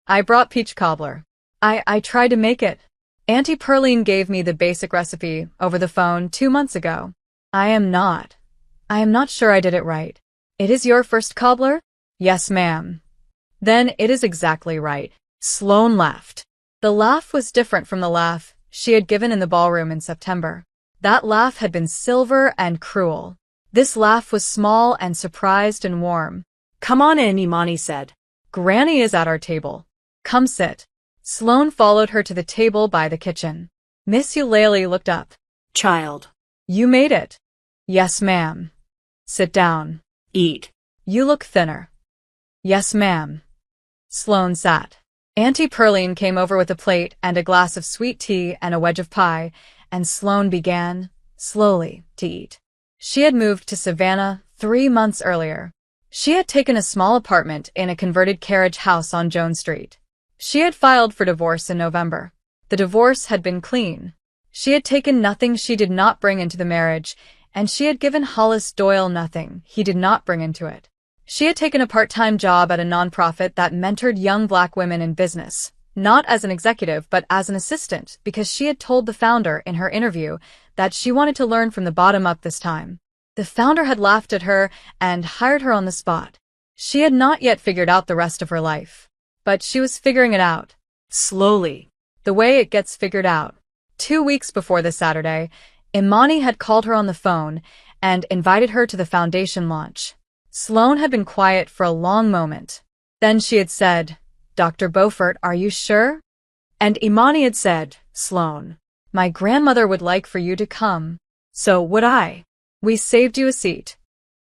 I brought peach cobbler. I tried to make it. Auntie Pearline gave me the basic recipe over the phone 2 months ago. I am not sure I did it right. It is your first cobbler? Yes, ma'am. Then it is exactly right. Sloane laughed. The laugh was different from the laugh she had given in the ballroom in September. That laugh had been silver and cruel. This laugh was small and surprised and warm. Come on in, Imani said. Granny is at our table. Come sit. Sloane followed her to the table by the kitchen. Miss Eulalie looked up. Child. You made it. Yes, ma'am. Sit down. Eat. You look thinner. Yes, ma'am. Sloane sat. Auntie Pearline came over with a plate and a glass of sweet tea and a wedge of pie, and Sloane began, slowly, to eat. She had moved to Savannah 3 months earlier. She had taken a small apartment in a converted carriage house on Jones Street. She had filed for divorce in November. The divorce had been clean. She had taken nothing she did not bring into the marriage, and she had given Hollis Doyle nothing he did not bring into it. She had taken a part-time job at a nonprofit that mentored young black women in business, not as an executive but as an assistant, because she had told the founder in her interview that she wanted to learn from the bottom up this time. The founder had laughed at her and hired her on the spot. She had not yet figured out the rest of her life. But she was figuring it out. Slowly. The way it gets figured out. 2 weeks before this Saturday, Imani had called her on the phone and invited her to the foundation launch. Sloane had been quiet for a long moment. Then she had said, "Dr. Beaufort, are you sure?" And Imani had said, "Sloane, my grandmother would like for you to come. So would I. We saved you a seat."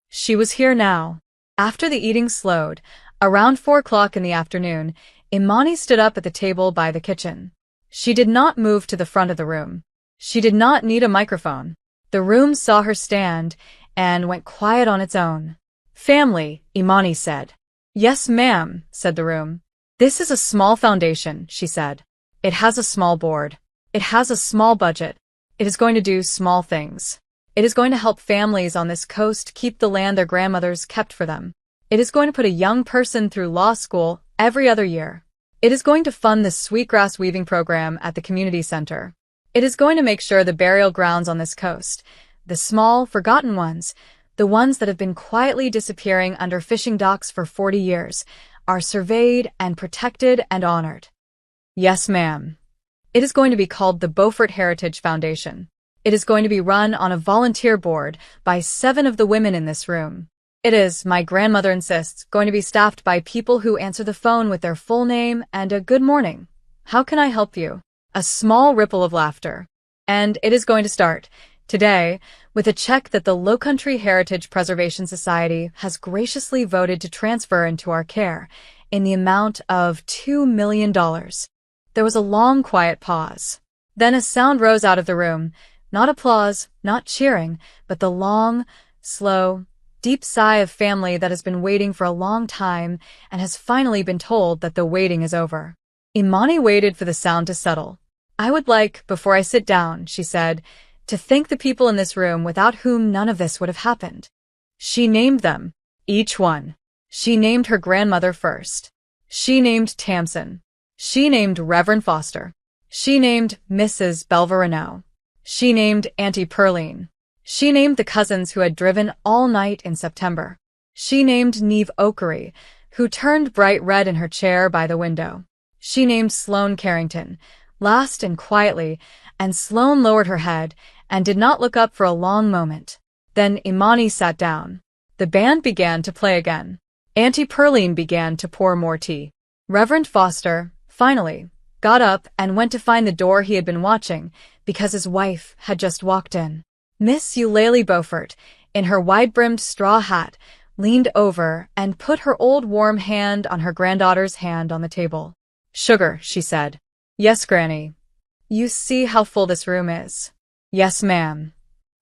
She was here now. After the eating slowed, around 4 o'clock in the afternoon, Imani stood up at the table by the kitchen. She did not move to the front of the room. She did not need a microphone. The room saw her stand and went quiet on its own. "Family," Imani said. "Yes, ma'am," said the room. "This is a small foundation," she said. "It has a small board. It has a small budget. It is going to do small things. It is going to help families on this coast keep the land their grandmothers kept for them. It is going to put a young person through law school every other year. It is going to fund the sweetgrass weaving program at the community center. It is going to make sure the burial grounds on this coast, the small, forgotten ones, the ones that have been quietly disappearing under fishing docks for 40 years, are surveyed and protected and honored. Yes, ma'am. It is going to be called the Beaufort Heritage Foundation. It is going to be run on a volunteer board by 7 of the women in this room. It is, my grandmother insists, going to be staffed by people who answer the phone with their full name and a good morning. How can I help you? A small ripple of laughter. And it is going to start today with a check that the Lowcountry Heritage Preservation Society has graciously voted to transfer into our care in the amount of $2 million. There was a long, quiet pause. Then a sound rose out of the room. Not applause, not cheering, but the long, slow, deep sigh of family that has been waiting for a long time and has finally been told that the waiting is over. Imani waited for the sound to settle. "I would like, before I sit down," she said, "to thank the people in this room without whom none of this would have happened." She named them, each one. She named her grandmother first. She named Tamsin. She named Reverend Foster. She named Mrs. Belverino. She named Auntie Pearline. She named the cousins who had driven all night in September. She named Neve Okery, who turned bright red in her chair by the window. She named Sloane Carrington, last and quietly, and Sloane lowered her head and did not look up for a long moment. Then Imani sat down. The band began to play again. Auntie Pearline began to pour more tea. Reverend Foster, finally, got up and went to find the door he had been watching because his wife had just walked in. Miss Eulalie Beaufort, in her wide-brimmed straw hat, leaned over and put her old warm hand on her granddaughter's hand on the table. "Sugar," she said. "Yes, Granny. You see how full this room is." "Yes, ma'am.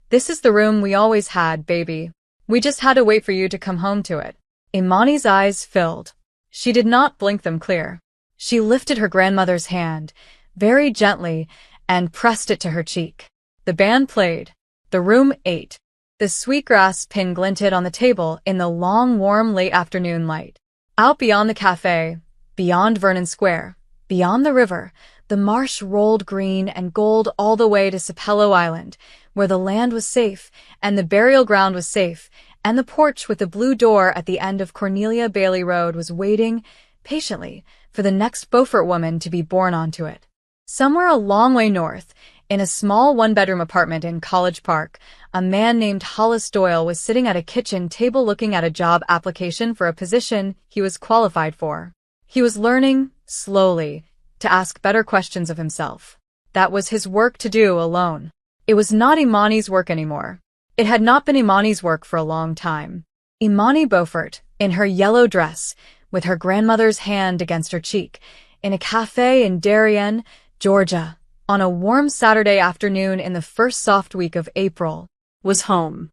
This is the room we always had, baby. We just had to wait for you to come home to it." Imani's eyes filled. She did not blink them clear. She lifted her grandmother's hand, very gently, and pressed it to her cheek. The band played. The room ate. The sweetgrass pin glinted on the table in the long, warm, late afternoon light. Out beyond the cafe, beyond Vernon Square, beyond the river, the marsh rolled green and gold all the way to Sapelo Island, where the land was safe, and the burial ground was safe, and the porch with the blue door at the end of Cornelia Bailey Road was waiting, patiently, for the next Beaufort woman to be born onto it. Somewhere a long way north, in a small one-bedroom apartment in College Park, a man named Hollis Doyle was sitting at a kitchen table looking at a job application for a position he was qualified for. He was learning, slowly, to ask better questions of himself. That was his work to do alone. It was not Imani's work anymore. It had not been Imani's work for a long time. Imani Beaufort, in her yellow dress, with her grandmother's hand against her cheek, in a cafe in Darien, Georgia, on a warm Saturday afternoon in the first soft week of April, was home.